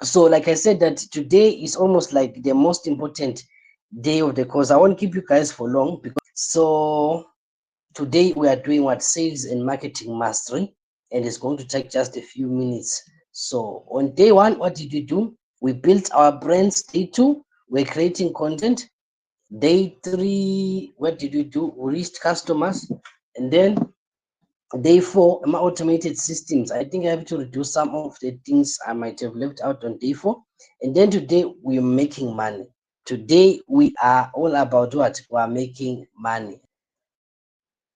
So like I said, that today is almost like the most important day of the course. I won't keep you guys for long, because so today we are doing what, sales and marketing mastery, and it's going to take just a few minutes. So on day one, what did we do? We built our brands. Day two, we're creating content. Day three, what did we do? We reached customers. And then day four, my automated systems. I think I have to reduce some of the things I might have left out on day four. And then today we're making money. Today we are all about what? We are making money.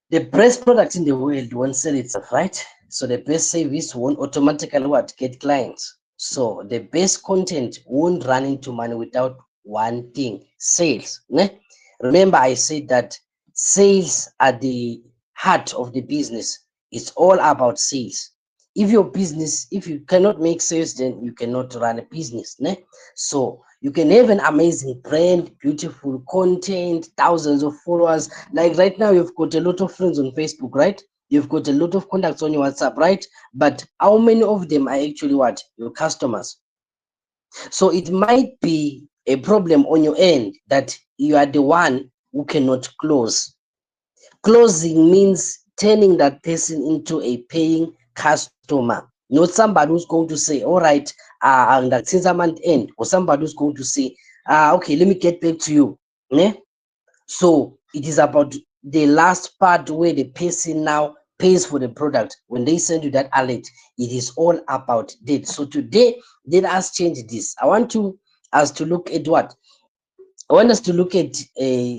The best product in the world won't sell itself, right? So the best service won't automatically what? Get clients. So the best content won't run into money without one thing: sales. Ne? Remember, I said that sales are the heart of the business. It's all about sales. If your business, if you cannot make sales, then you cannot run a business. Ne? So you can have an amazing brand, beautiful content, thousands of followers. Like right now, you've got a lot of friends on Facebook, right? You've got a lot of contacts on your WhatsApp, right? But how many of them are actually what? Your customers. So it might be a problem on your end that you are the one who cannot close. Closing means turning that person into a paying customer, not somebody who's going to say, all right, and that since I'm at end, or somebody who's going to say, okay, let me get back to you. Ne? So it is about the last part where the person now pays for the product. When they send you that alert, it is all about that. So today, let us change this. I want us to look at what? I want us to look at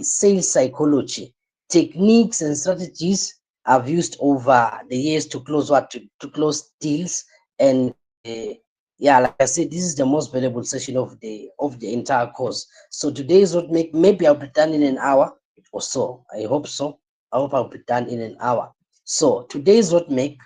sales psychology, techniques and strategies I've used over the years to close to close deals. And yeah, like I said, this is the most valuable session of the entire course. So today's what make maybe I'll be done in an hour or so. I hope so. I hope I'll be done in an hour. So today's what make,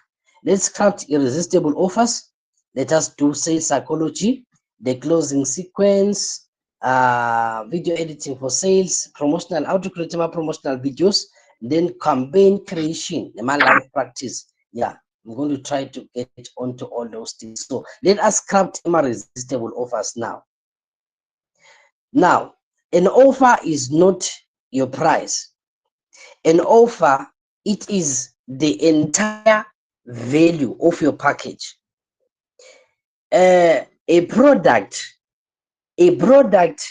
let's craft irresistible offers. Let us do sales psychology, the closing sequence, video editing for sales, promotional, how to create my promotional videos, then campaign creation, my live practice. Yeah, I'm going to try to get onto all those things. So let us craft my irresistible offers now. Now, an offer is not your price. An offer, it is the entire value of your package. A product, a product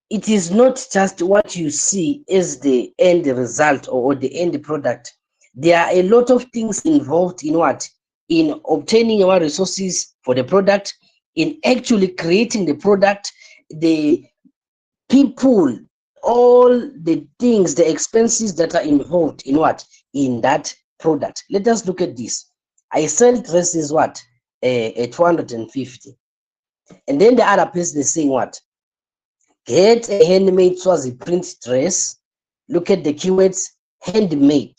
it is not just what you see as the end result or the end product. There are a lot of things involved in what? In obtaining our resources for the product, in actually creating the product, the people, all the things, the expenses that are involved in what? In that product. Let us look at this. I sell dresses what? At 250. And then the other person is saying what? Get a handmade Swazi print dress. Look at the keywords, handmade.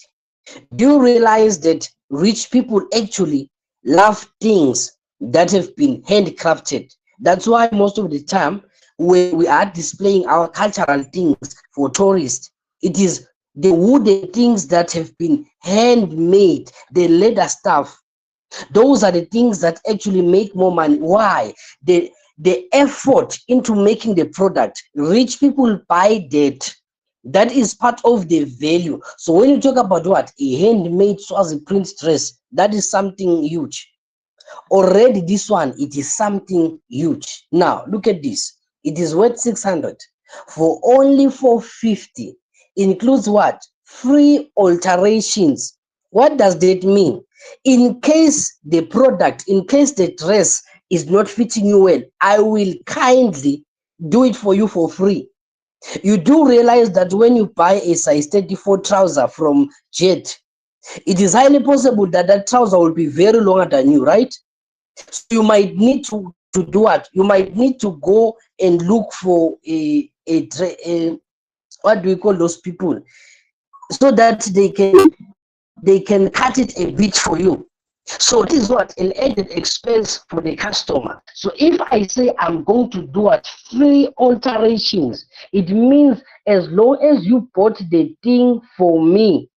Do you realize that rich people actually love things that have been handcrafted? That's why most of the time when we are displaying our cultural things for tourists, it is the wooden things that have been handmade, the leather stuff. Those are the things that actually make more money. Why? The effort into making the product. Rich people buy that. That is part of the value. So when you talk about what? A handmade Swazi print dress, that is something huge. Already this one, it is something huge. Now look at this. It is worth 600 for only 450. Includes what? Free alterations. What does that mean? In case the product, in case the dress is not fitting you well, I will kindly do it for you for free. You do realize that when you buy a size 34 trouser from Jet, it is highly possible that that trouser will be very longer than you, right? So you might need to do what? You might need to go and look for a what do we call those people, so that they can cut it a bit for you. So this is what? An added expense for the customer. So if I say I'm going to do what? Free alterations, it means as long as you bought the thing for me,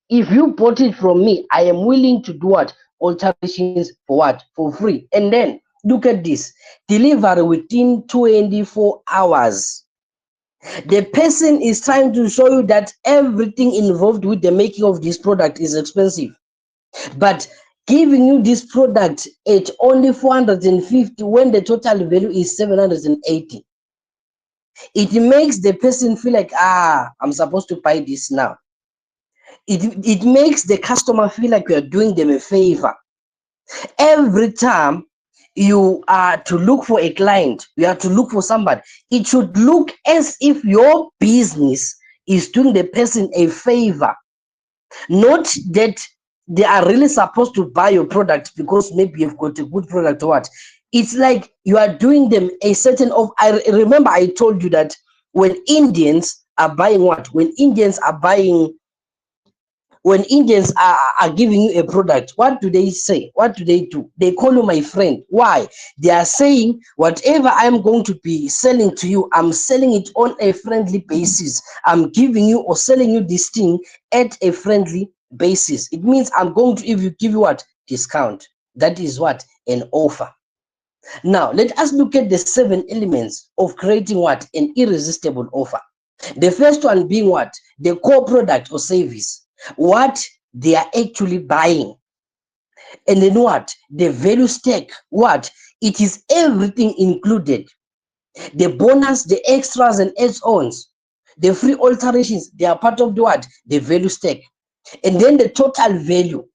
if you bought it from me, I am willing to do what? Alterations for what? For free. And then Look at this. Delivery within 24 hours. The person is trying to show you that everything involved with the making of this product is expensive. But giving you this product at only 450 when the total value is 780, it makes the person feel like, I'm supposed to buy this now. It makes the customer feel like you're doing them a favor. Every time you are to look for a client, you are to look for somebody, it should look as if your business is doing the person a favor, not that they are really supposed to buy your product because maybe you've got a good product or what. It's like you are doing them a certain of. I remember I told you that when Indians are buying what? When Indians are giving you a product, what do they say? What do? They call you my friend. Why? They are saying, whatever I'm going to be selling to you, I'm selling it on a friendly basis. I'm giving you or selling you this thing at a friendly basis. It means I'm going to give you what? Discount. That is what? An offer. Now, let us look at the 7 elements of creating what? An irresistible offer. The first one being what? The core product or service. What they are actually buying. And then what? The value stack. What? It is everything included. The bonus, the extras and add-ons, the free alterations, they are part of the what? The value stack. And then the total value.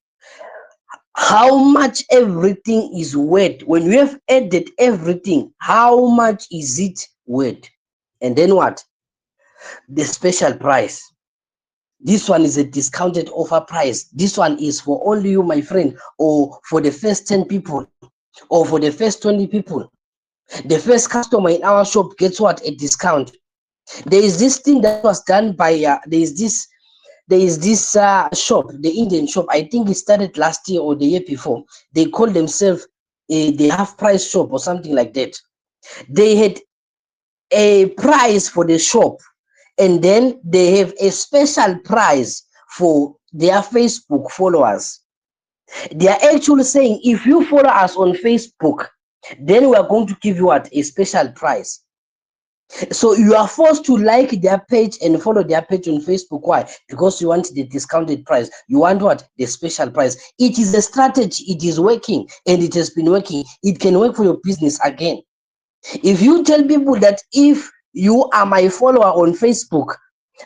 How much everything is worth. When we have added everything, how much is it worth? And then what? The special price. This one is a discounted offer price. This one is for only you, my friend, or for the first 10 people, or for the first 20 people. The first customer in our shop gets what? A discount. There is this thing that was done by, there is this shop, the Indian shop. I think it started last year or the year before. They call themselves the half price shop or something like that. They had a price for the shop, and then they have a special price for their Facebook followers. They are actually saying, if you follow us on Facebook, then we are going to give you what? A special price. So you are forced to like their page and follow their page on Facebook. Why? Because you want the discounted price. You want what? The special price. It is a strategy. It is working, and it has been working. It can work for your business again. If you tell people that if you are my follower on Facebook,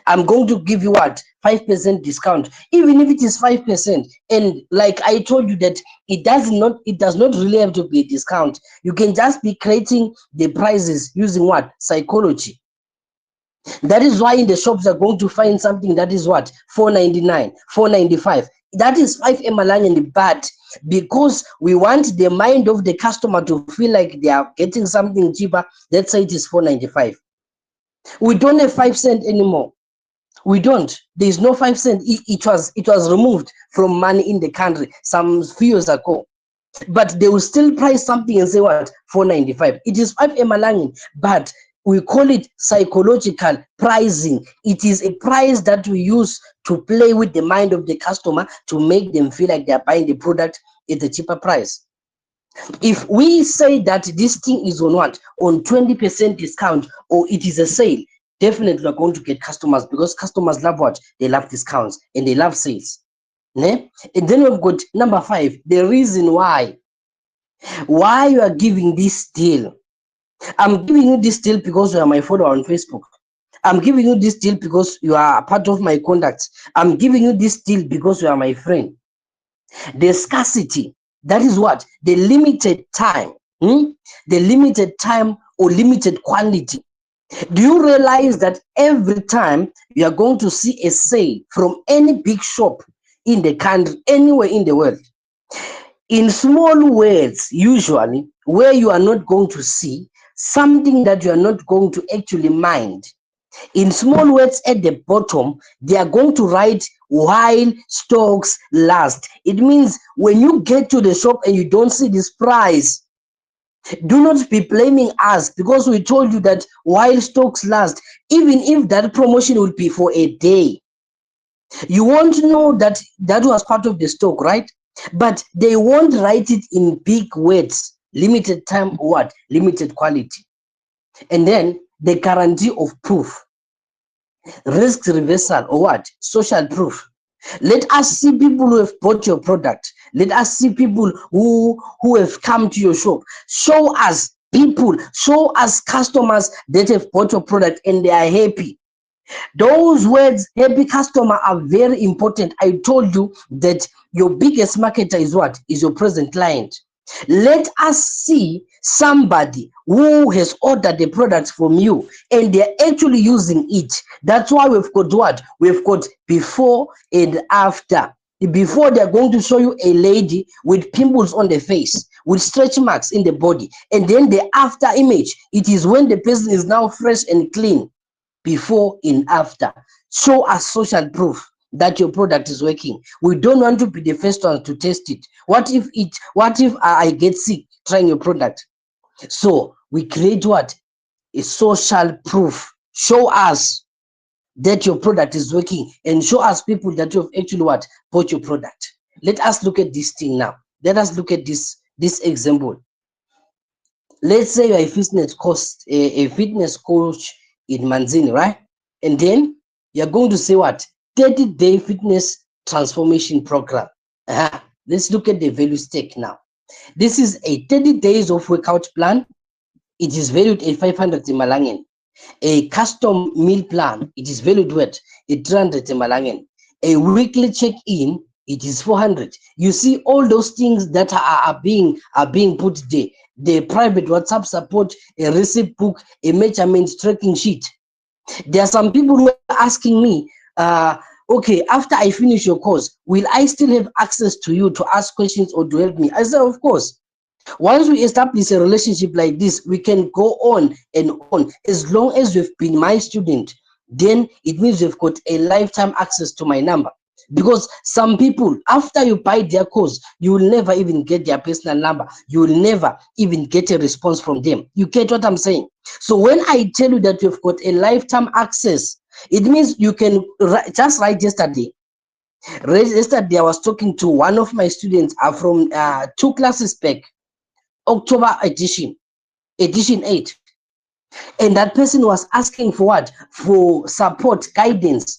I'm going to give you what? 5% discount. Even if it is 5%. And like I told you that it does not really have to be a discount. You can just be creating the prices using what? Psychology. That is why in the shops are going to find something that is what? 499, 495. That is 5 Emalanyani, but because we want the mind of the customer to feel like they are getting something cheaper, let's say it is 495. We don't have 5 cents anymore. We don't. There is no 5 cents. It was removed from money in the country some few years ago. But they will still price something and say what? 495. It is 5 Emalangin, but we call it psychological pricing. It is a price that we use to play with the mind of the customer to make them feel like they are buying the product at a cheaper price. If we say that this thing is on what? On 20% discount, or it is a sale, definitely we're going to get customers, because customers love what? They love discounts and they love sales. Ne? And then we've got number 5, the reason why you are giving this deal. I'm giving you this deal because you are my follower on Facebook. I'm giving you this deal because you are part of my contacts. I'm giving you this deal because you are my friend. The scarcity, that is what? The limited time. The limited time or limited quantity. Do you realize that every time you are going to see a sale from any big shop in the country, anywhere in the world, in small words, usually, where you are not going to see something that you are not going to actually mind, in small words at the bottom, they are going to write while stocks last. It means when you get to the shop and you don't see this price, do not be blaming us, because we told you that while stocks last, even if that promotion will be for a day, you won't know that that was part of the stock, right? But they won't write it in big words. limited time, what? Limited quality. And then the guarantee of proof, risk reversal, or what? Social proof. Let us see people who have bought your product. Let us see people who have come to your shop. Show us people, show us customers that have bought your product and they are happy. Those words, happy customer, are very important. I told you that your biggest marketer is what? Is your present client. Let us see somebody who has ordered the product from you and they're actually using it. That's why we've got what? We've got before and after. Before, they're going to show you a lady with pimples on the face, with stretch marks in the body. And then the after image, it is when the person is now fresh and clean. Before and after. Show us social proof that your product is working. We don't want to be the first one to test it. What if I get sick trying your product? So we create what? A social proof. Show us that your product is working and show us people that you have actually what? Bought your product. Let us look at this thing now. Let us look at this example. Let's say you're a fitness coach in Manzini, right? And then you're going to say what? 30-day fitness transformation program. Let's look at the value stack now. This is a 30 days of workout plan. It is valued at 500 Malangen. A custom meal plan, it is valued at 300 Malangen. A weekly check-in, it is 400. You see all those things that are being put there. The private WhatsApp support, a receipt book, a measurement tracking sheet. There are some people who are asking me, okay, after I finish your course, will I still have access to you to ask questions or to help me? I said, of course. Once we establish a relationship like this, we can go on and on. As long as you've been my student, then it means you've got a lifetime access to my number. Because some people, after you buy their course, you will never even get their personal number. You will never even get a response from them. You get what I'm saying? So when I tell you that you've got a lifetime access, it means you can just write yesterday. Yesterday, I was talking to one of my students from 2 classes back, October edition 8. And that person was asking for what? For support, guidance.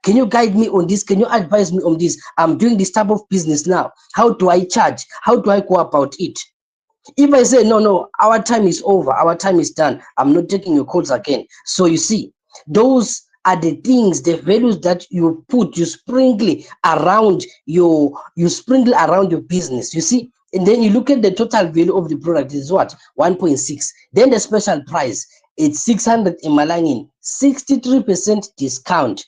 Can you guide me on this? Can you advise me on this? I'm doing this type of business now. How do I charge? How do I go about it? If I say, no, our time is over, our time is done, I'm not taking your calls again. So you see, those are the things, the values that you put, you sprinkle around your business. You see, and then you look at the total value of the product is what? 1.6. Then the special price, it's 600 Emalangin, 63% discount.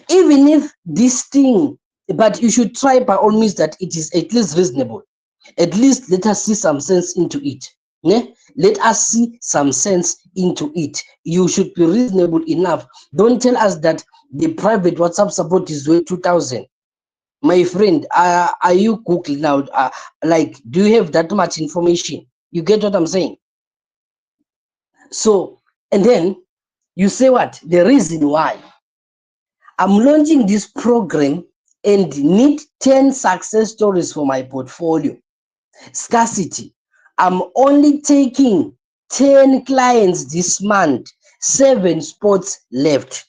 Even if this thing, but you should try by all means that it is at least reasonable. At least let us see some sense into it. Yeah? Let us see some sense into it. You should be reasonable enough. Don't tell us that the private WhatsApp support is worth 2,000. My friend, are you Google now? Like, do you have that much information? You get what I'm saying? So, and then you say what? The reason why I'm launching this program and need 10 success stories for my portfolio. Scarcity. I'm only taking 10 clients this month, 7 spots left.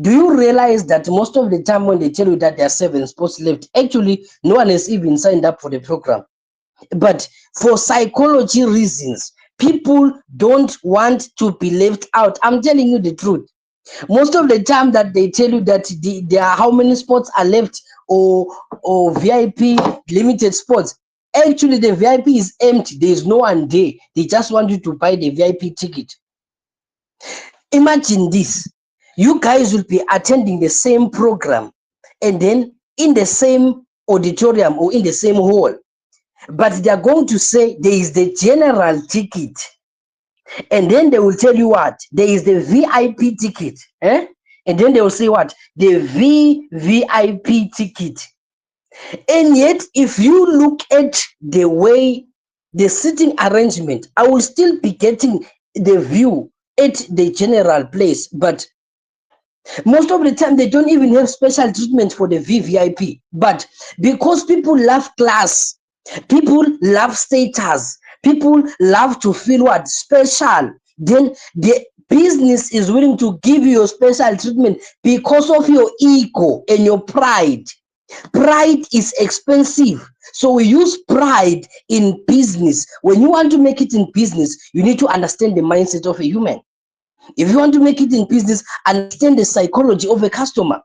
Do you realize that most of the time when they tell you that there are 7 spots left, actually no one has even signed up for the program? But for psychology reasons, people don't want to be left out. I'm telling you the truth. Most of the time that they tell you that there are how many spots are left, or VIP limited spots, actually the VIP is empty. There is no one there. They just want you to buy the VIP ticket. Imagine this. You guys will be attending the same program and then in the same auditorium or in the same hall, but they are going to say there is the general ticket. And then they will tell you what? There is the VIP ticket. And then they will say what? The VVIP ticket. And yet, if you look at the way the seating arrangement, I will still be getting the view at the general place. But most of the time, they don't even have special treatment for the VVIP. But because people love class, People love status. People love to feel what? Special. Then the business is willing to give you your special treatment because of your ego and your pride. Pride is expensive. So we use pride in business. When you want to make it in business, you need to understand the mindset of a human. If you want to make it in business, understand the psychology of a customer.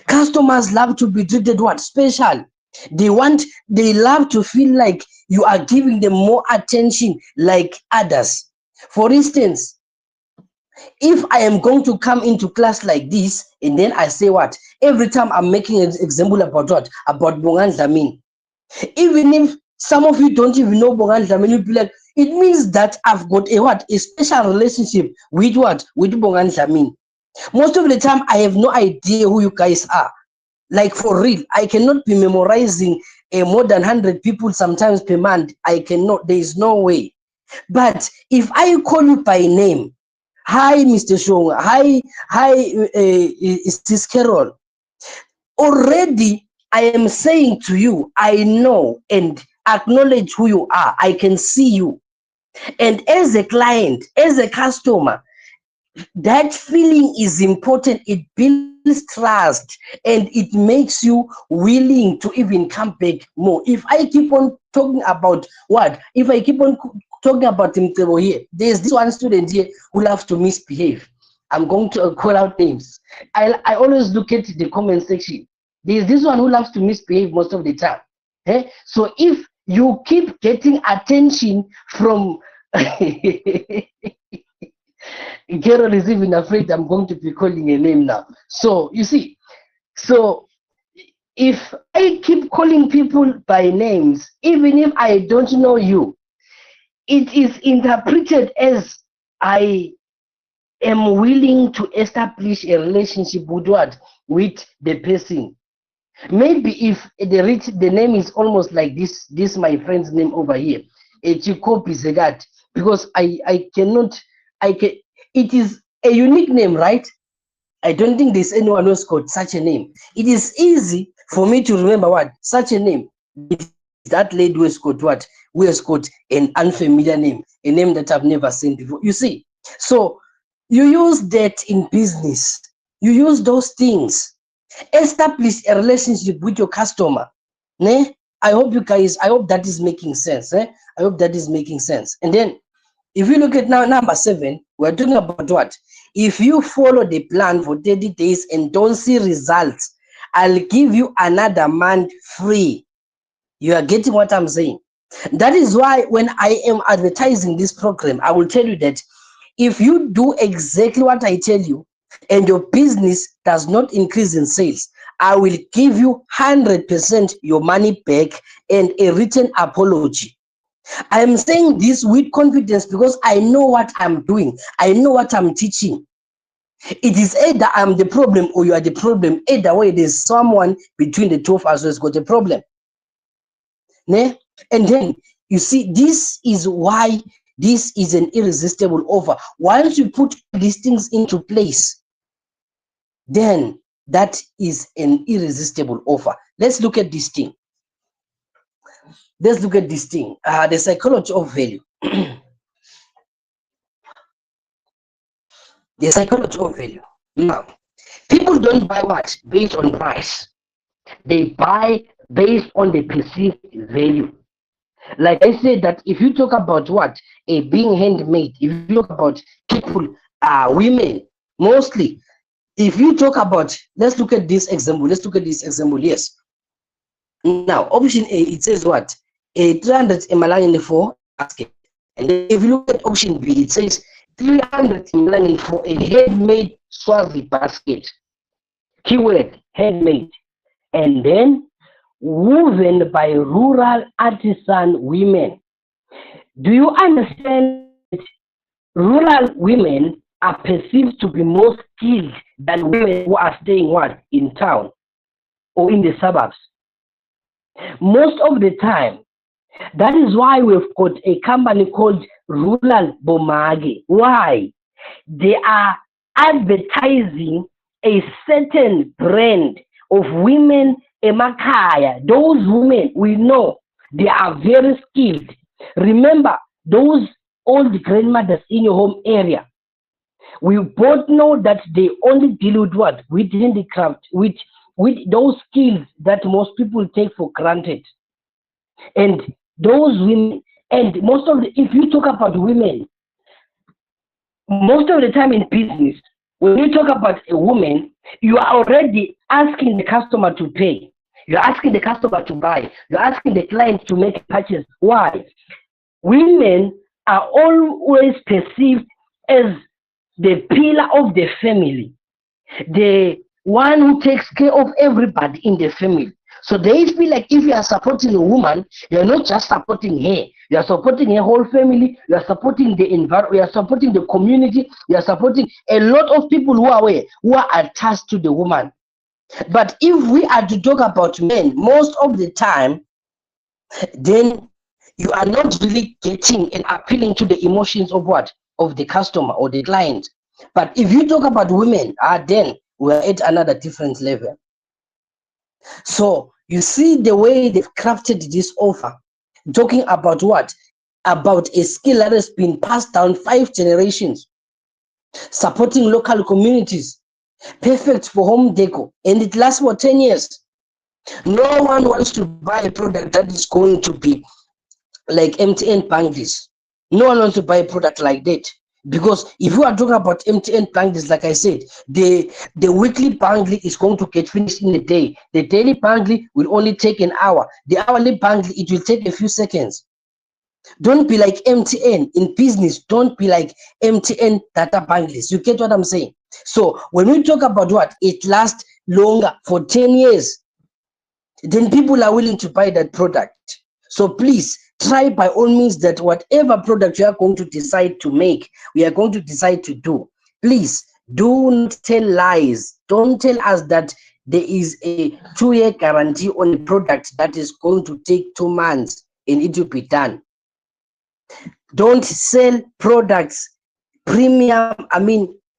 Customers love to be treated what? Special. They love to feel like you are giving them more attention like others. For instance, if I am going to come into class like this, and then I say what? Every time I'm making an example about what? About Bongan Dlamini. Even if some of you don't even know Bongan Dlamini, you'll be like, it means that I've got a what? A special relationship with what? With Bongan Dlamini. Most of the time, I have no idea who you guys are. Like for real, I cannot be memorizing more than 100 people sometimes per month. I cannot, there is no way. But if I call you by name, hi, Mr. Shong, hi, is this Carol? Already, I am saying to you, I know and acknowledge who you are. I can see you. And as a client, as a customer, that feeling is important. It builds trust and it makes you willing to even come back more. If I keep on talking about what, if I keep on talking about him here, there's this one student here who loves to misbehave. I'm going to call out names. I always look at the comment section. There's this one who loves to misbehave most of the time. So if you keep getting attention from Carol is even afraid I'm going to be calling a name now. So you see, so if I keep calling people by names, even if I don't know you, it is interpreted as I am willing to establish a relationship with what? With the person. Maybe if the name is almost like this my friend's name over here, Chikopi Zegat, because I cannot, I can, it is a unique name, right? I don't think there's anyone who's got such a name. It is easy for me to remember what such a name. It is that lady who has got what? Who has got an unfamiliar name, a name that I've never seen before. You see, so you use that in business. You use those things. Establish a relationship with your customer. Ne? I hope you guys, I hope that is making sense. I hope that is making sense. And then if you look at now number 7, we're talking about what? If you follow the plan for 30 days and don't see results, I'll give you another month free. You are getting what I'm saying? That is why when I am advertising this program, I will tell you that if you do exactly what I tell you and your business does not increase in sales, I will give you 100% your money back and a written apology. I am saying this with confidence because I know what I'm doing. I know what I'm teaching. It is either I'm the problem or you are the problem. Either way, there's someone between the two of us who has got a problem. Ne? And then you see, this is why this is an irresistible offer. Once you put these things into place, then that is an irresistible offer. Let's look at this thing. Let's look at this thing. The psychology of value. The psychology of value. Now, people don't buy what? Based on price. They buy based on the perceived value. Like I said, that if you talk about what? A being handmade, if you talk about people, women, mostly. If you talk about, let's look at this example. Let's look at this example. Yes. Now, option A, it says what? A 300 ml for a basket. And then if you look at option B, it says 300 ml for a handmade Swazi basket. Keyword, handmade. And then woven by rural artisan women. Do you understand that rural women are perceived to be more skilled than women who are staying what? In town or in the suburbs? Most of the time, that is why we've got a company called Rural Bomage. Why? They are advertising a certain brand of women emakhaya. Those women we know They are very skilled. Remember, those old grandmothers in your home area, we both know that they only deal with what? With handicraft, with those skills that most people take for granted. And those women, and if you talk about women, most of the time in business, when you talk about a woman, you are already asking the customer to pay. You're asking the customer to buy. You're asking the client to make a purchase. Why? Women are always perceived as the pillar of the family, the one who takes care of everybody in the family. So they feel like if you are supporting a woman, you're not just supporting her, you are supporting her whole family, you are supporting the environment, you are supporting the community, you are supporting a lot of people who are attached to the woman. But if we are to talk about men, most of the time, then you are not really getting and appealing to the emotions of what? Of the customer or the client. But if you talk about women, then we're at another different level. So you see the way they've crafted this offer, talking about what? About a skill that has been passed down 5 generations, supporting local communities, perfect for home decor, and it lasts for 10 years. No one wants to buy a product that is going to be like MTN bangles. No one wants to buy a product like that. Because if you are talking about MTN bangles, like I said, the weekly bangle is going to get finished in a day. The daily bangle will only take an hour. The hourly bangle, it will take a few seconds. Don't be like MTN in business. Don't be like MTN data bangles. You get what I'm saying? So when we talk about what it lasts longer for 10 years, then people are willing to buy that product. So please try by all means that whatever product you are going to decide to make, we are going to decide to do. Please do not tell lies. Don't tell us that there is a 2-year guarantee on a product that is going to take 2 months and it will be done. Don't sell products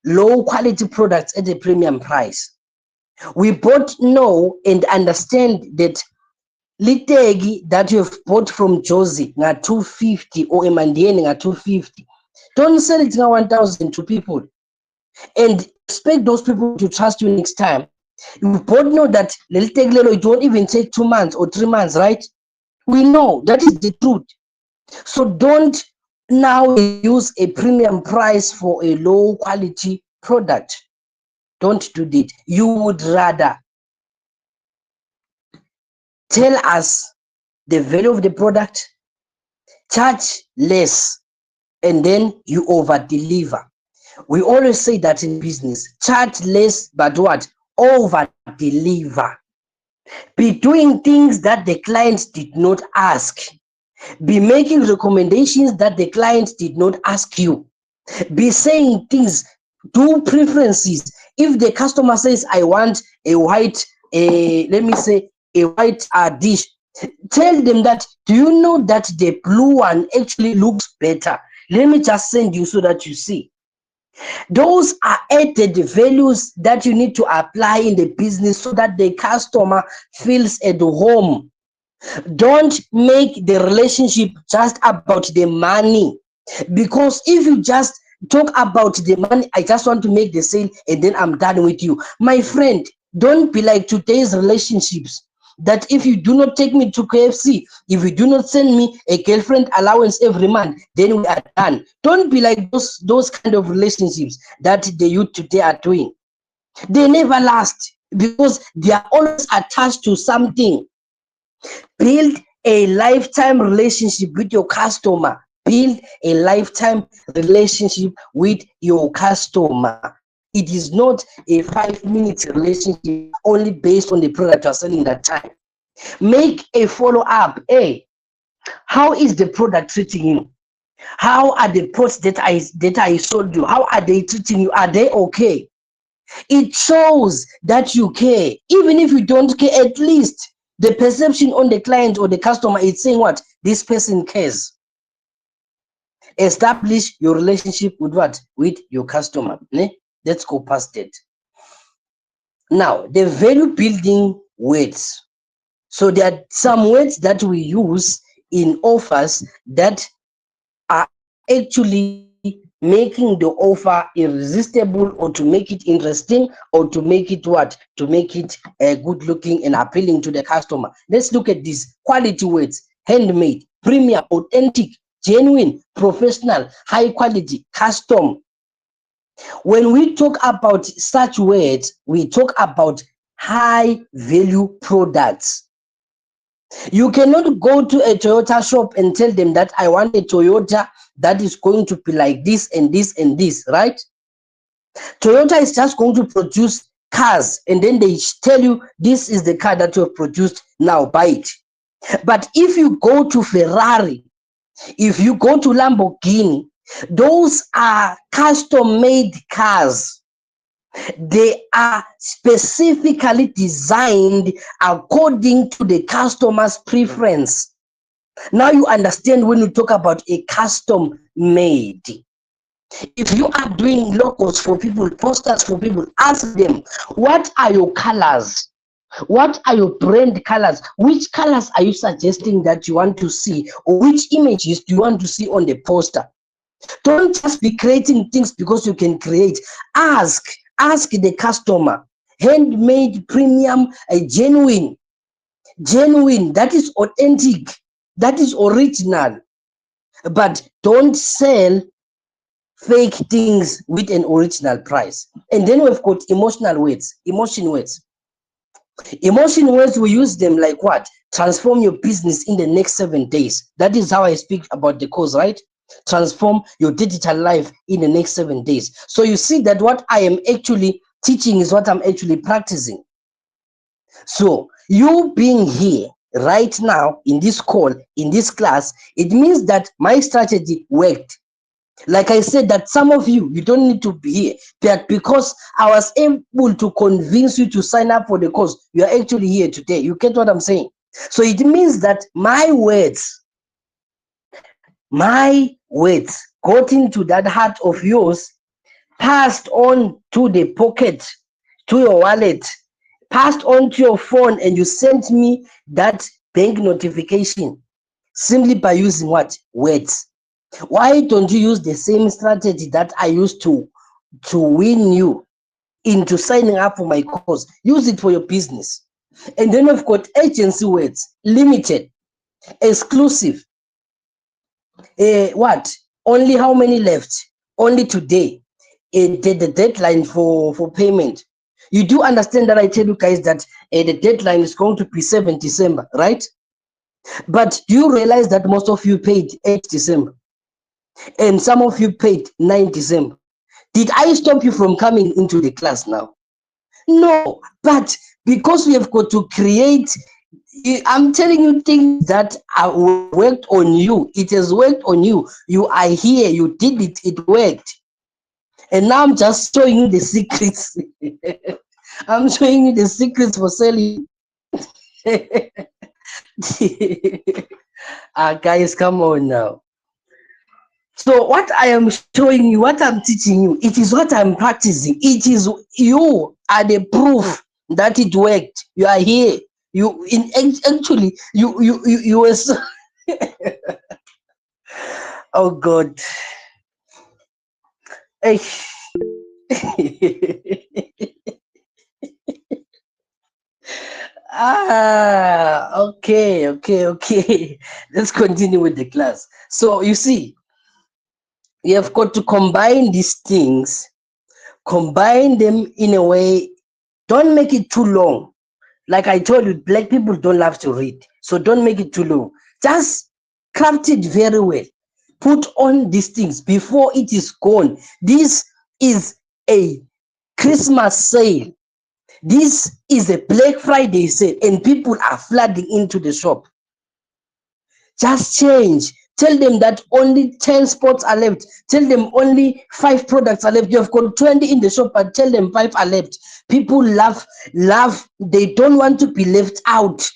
low quality products at a premium price. We both know and understand that litegi that you have bought from Josie nga 250 or Emandieni nga 250. Don't sell it nga 1,000 to people and expect those people to trust you next time. You both know that litegi it won't even take 2 months or 3 months, right? We know that is the truth. So don't now use a premium price for a low quality product. Don't do that. You would rather tell us the value of the product, charge less, and then you over deliver. We always say that in business, charge less, but what? Over deliver. Be doing things that the client did not ask. Be making recommendations that the client did not ask you. Be saying things, do preferences. If the customer says, I want a white, let me say, a white dish, tell them that, do you know that the blue one actually looks better? Let me just send you so that you see. Those are added values that you need to apply in the business so that the customer feels at home. Don't make the relationship just about the money, because if you just talk about the money, I just want to make the sale and then I'm done with you, my friend. Don't be like today's relationships, that if you do not take me to KFC, if you do not send me a girlfriend allowance every month, then we are done. Don't be like those kind of relationships that the youth today are doing. They never last because they are always attached to something. Build a lifetime relationship with your customer. Build a lifetime relationship with your customer. It is not a 5-minute relationship only based on the product you're selling that time. Make a follow-up. Hey, how is the product treating you? How are the posts that I sold you? How are they treating you? Are they okay? It shows that you care. Even if you don't care, at least the perception on the client or the customer is saying what? This person cares. Establish your relationship with what? With your customer. Let's go past it. Now, the value building words. So there are some words that we use in offers that are actually making the offer irresistible, or to make it interesting, or to make it what? To make it good looking and appealing to the customer. Let's look at these quality words: handmade, premium, authentic, genuine, professional, high quality, custom. When we talk about such words, we talk about high value products. You cannot go to a Toyota shop and tell them that I want a Toyota that is going to be like this and this and this, right? Toyota is just going to produce cars and then they tell you this is the car that you have produced, now buy it. But if you go to Ferrari, if you go to Lamborghini, those are custom made cars. They are specifically designed according to the customer's preference. Now you understand when you talk about a custom made. If you are doing logos for people, posters for people, ask them, what are your colors? What are your brand colors? Which colors are you suggesting that you want to see? Or which images do you want to see on the poster? Don't just be creating things because you can create. Ask the customer. Handmade, premium, genuine, that is authentic, that is original. But don't sell fake things with an original price. And then we've got emotional words, emotion words. Emotion words, we use them like what? Transform your business in the next 7 days. That is how I speak about the course, right? Transform your digital life in the next 7 days. So you see that what I am actually teaching is what I'm actually practicing. So you being here right now in this call, in this class, it means that my strategy worked. Like I said, that some of you, you don't need to be here, but because I was able to convince you to sign up for the course, you are actually here today. You get what I'm saying? So it means that my words got into that heart of yours, passed on to the pocket, to your wallet, passed on to your phone, and you sent me that bank notification simply by using what? Words. Why don't you use the same strategy that I used to win you into signing up for my course? Use it for your business. And then we've got agency words: limited, exclusive, what? Only how many left? Only today. The deadline for payment. You do understand that I tell you guys that the deadline is going to be 7 December, right? But do you realize that most of you paid 8 December and some of you paid 9 December? Did I stop you from coming into the class now? No, but because we have got to create, I'm telling you things that have worked on you. It has worked on you. You are here. You did it. It worked. And now I'm just showing you the secrets. I'm showing you the secrets for selling. Guys, come on now. So what I am showing you, what I'm teaching you, it is what I'm practicing. It is, you are the proof that it worked. You are here. You actually you were so oh God. Hey. Okay. Let's continue with the class. So you see, you have got to combine these things, combine them in a way. Don't make it too long. Like I told you, black people don't love to read. So don't make it too long. Just craft it very well. Put on these things before it is gone. This is a Christmas sale. This is a Black Friday sale, and people are flooding into the shop. Just change. Tell them that only 10 spots are left. Tell them only 5 products are left. You've got 20 in the shop, but tell them 5 are left. People love. They don't want to be left out.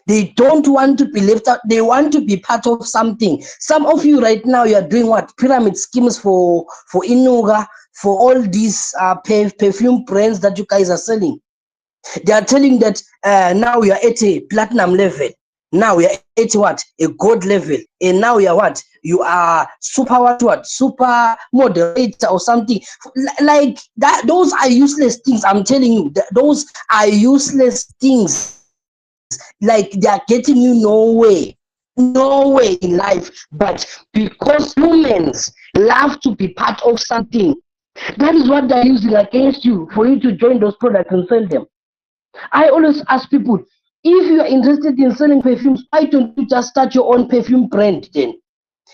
They don't want to be left out. They want to be part of something. Some of you right now, you are doing what? Pyramid schemes for Inuga, for all these perfume brands that you guys are selling. They are telling that now you are at a platinum level. Now you are at what? A gold level. And now you are what? You are super what? Super moderator or something. Like that. Those are useless things. I'm telling you. Those are useless things. Like they are getting you nowhere in life. But because humans love to be part of something, that is what they're using against you for you to join those products and sell them. I always ask people, if you are interested in selling perfumes, why don't you just start your own perfume brand then?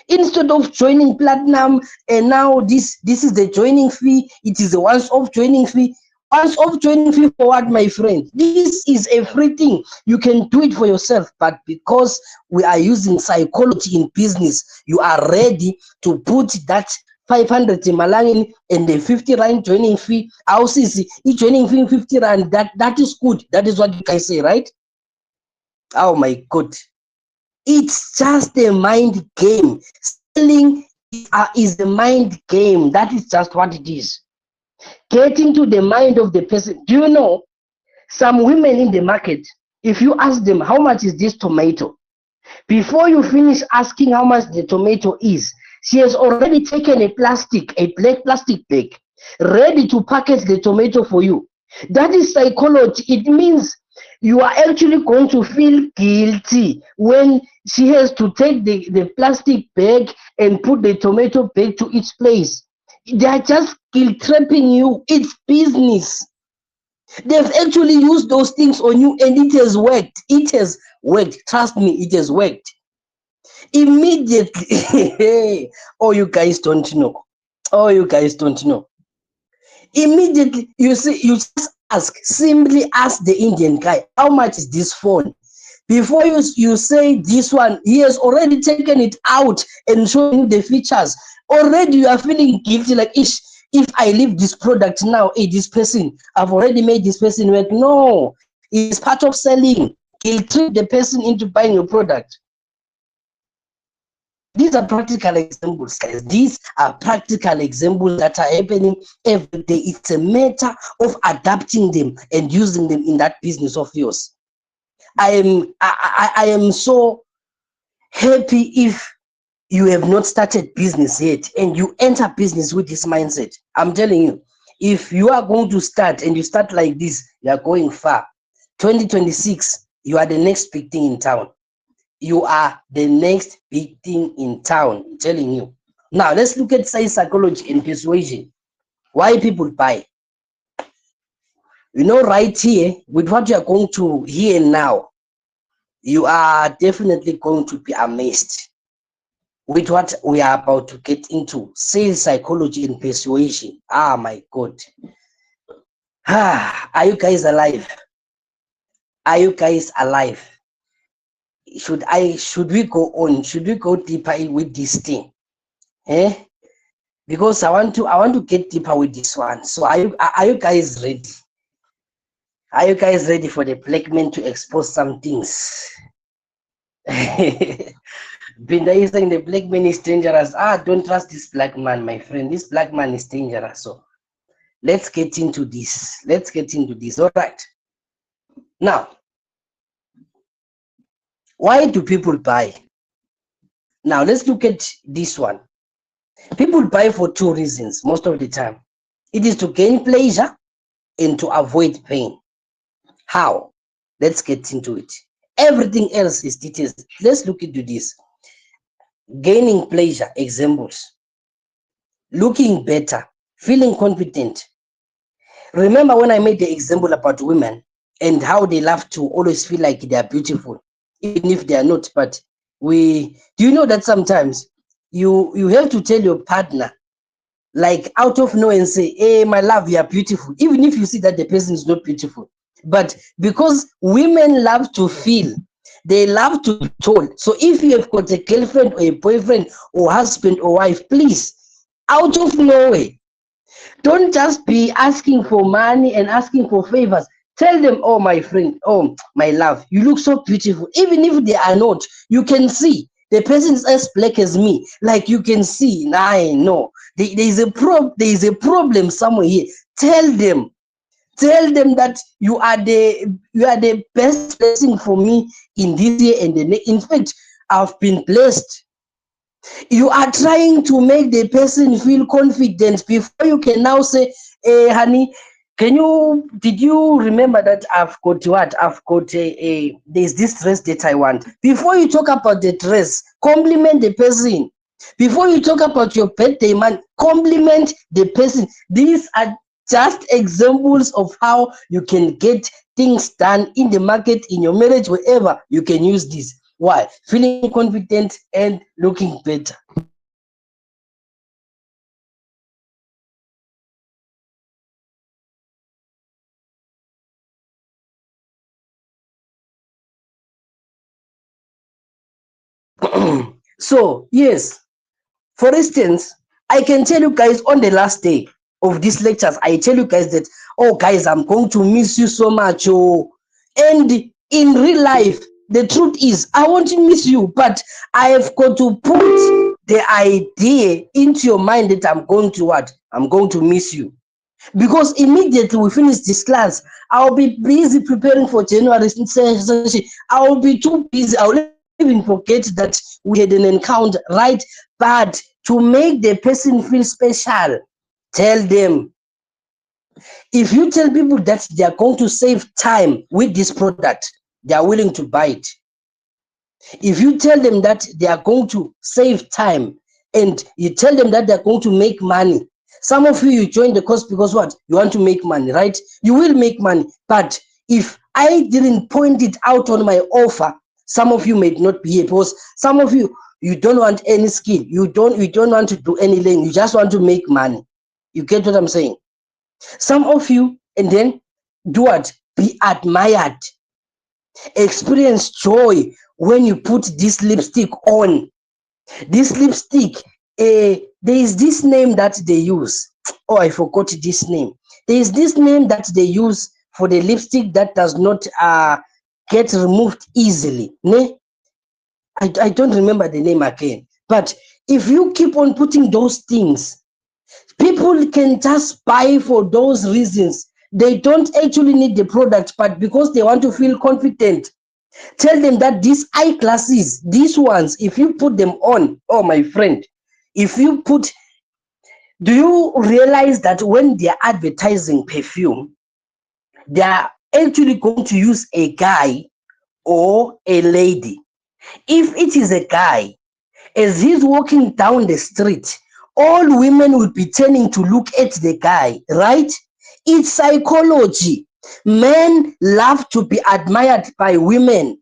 Instead of joining platinum, and now this is the joining fee. It is a once-off joining fee. Once-off joining fee for what, my friend? This is a free thing. You can do it for yourself, but because we are using psychology in business, you are ready to put that 500 malangin and the 50 rand joining fee. How is each joining fee 50 rand? That is good. That is what you guys say, right? Oh my god. It's just a mind game. Selling is a mind game. That is just what it is. Getting to the mind of the person. Do you know some women in the market? If you ask them how much is this tomato, before you finish asking how much the tomato is, she has already taken a black plastic bag, ready to package the tomato for you. That is psychology. It means you are actually going to feel guilty when she has to take the plastic bag and put the tomato bag to its place. They are just guilt trapping you. It's business. They've actually used those things on you and it has worked. It has worked. Trust me, it has worked. Immediately, oh, you guys don't know. Oh, you guys don't know. Immediately, you see, you just ask, simply ask the Indian guy, how much is this phone? Before you say this one, he has already taken it out and showing you the features. Already you are feeling guilty, like, ish, if I leave this product now, hey, this person, I've already made this person work. No, it is part of selling. Guilt trip the person into buying your product. These are practical examples, guys. These are practical examples that are happening every day. It's a matter of adapting them and using them in that business of yours. I am so happy if you have not started business yet and you enter business with this mindset. I'm telling you, if you are going to start and you start like this, you are going far. 2026, you are the next big thing in town. You are the next big thing in town. I'm telling you. Now let's look at sales psychology and persuasion. Why people buy? You know, right here, with what you are going to hear now, you are definitely going to be amazed with what we are about to get into. Sales psychology and persuasion. Ah, my God. Are you guys alive? Are you guys alive? Should we go on? Should we go deeper with this thing? Eh? Because I want to get deeper with this one. So are you guys ready? Are you guys ready for the black man to expose some things? Binda is saying the black man is dangerous. Don't trust this black man, my friend. This black man is dangerous. So let's get into this. Let's get into this. All right. Now, why do people buy? Now let's look at this one. People buy for two reasons most of the time. It is to gain pleasure and to avoid pain. How? Let's get into it. Everything else is details. Let's look into this. Gaining pleasure, examples. Looking better, feeling confident. Remember when I made the example about women and how they love to always feel like they are beautiful, even if they are not. But do you know that sometimes you have to tell your partner, like out of nowhere, and say, hey, my love, you are beautiful, even if you see that the person is not beautiful. But because women love to feel, they love to be told. So if you have got a girlfriend or a boyfriend or husband or wife, please, out of nowhere, don't just be asking for money and asking for favors. Tell them, oh, my friend, oh, my love, you look so beautiful. Even if they are not, you can see the person is as black as me. Like you can see, I know there is a problem somewhere here. Tell them, Tell them that you are the best blessing for me in this year and the next. In fact, I've been blessed. You are trying to make the person feel confident before you can now say, hey honey, did you remember that there's this dress that I want. Before you talk about the dress, compliment the person. Before you talk about your birthday man, compliment the person. These are just examples of how you can get things done in the market, in your marriage, wherever you can use this. Why? Feeling confident and looking better. So, yes, for instance, I can tell you guys on the last day of these lectures, I tell you guys that, oh, guys, I'm going to miss you so much. Oh, and in real life, the truth is, I won't miss you, but I have got to put the idea into your mind that I'm going to what? I'm going to miss you. Because immediately we finish this class, I'll be busy preparing for January session. I'll be too busy. I'll even forget that we had an encounter, right? But to make the person feel special, tell them. If you tell people that they are going to save time with this product, they are willing to buy it. If you tell them that they are going to save time and you tell them that they're going to make money, some of you join the course because what? You want to make money, right? You will make money. But if I didn't point it out on my offer, some of you may not be here because some of you don't want any skill. You don't want to do any learning. You just want to make money. You get what I'm saying? Some of you, and then do what? Be admired, experience joy when you put this lipstick on. This lipstick, there is this name that they use. Oh, I forgot this name. There is this name that they use for the lipstick that does not get removed easily. Ne? I don't remember the name again. But if you keep on putting those things, people can just buy for those reasons. They don't actually need the product, but because they want to feel confident, tell them that these eyeglasses, these ones, if you put them on, oh my friend, if you put, do you realize that when they're advertising perfume, they are actually going to use a guy or a lady? If it is a guy, as he's walking down the street, all women will be turning to look at the guy, right? It's psychology. Men love to be admired by women.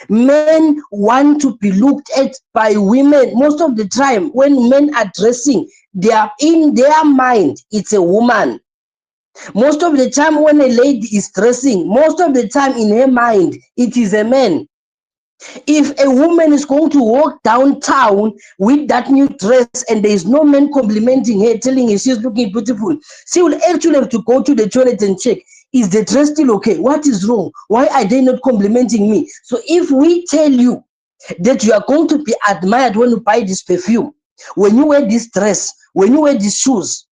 Men want to be looked at by women. Most of the time, when men are dressing, they are in their mind, it's a woman. Most of the time, when a lady is dressing, most of the time in her mind, it is a man. If a woman is going to walk downtown with that new dress and there is no man complimenting her, telling her she's looking beautiful, she will actually have to go to the toilet and check, is the dress still okay? What is wrong? Why are they not complimenting me? So if we tell you that you are going to be admired when you buy this perfume, when you wear this dress, when you wear these shoes,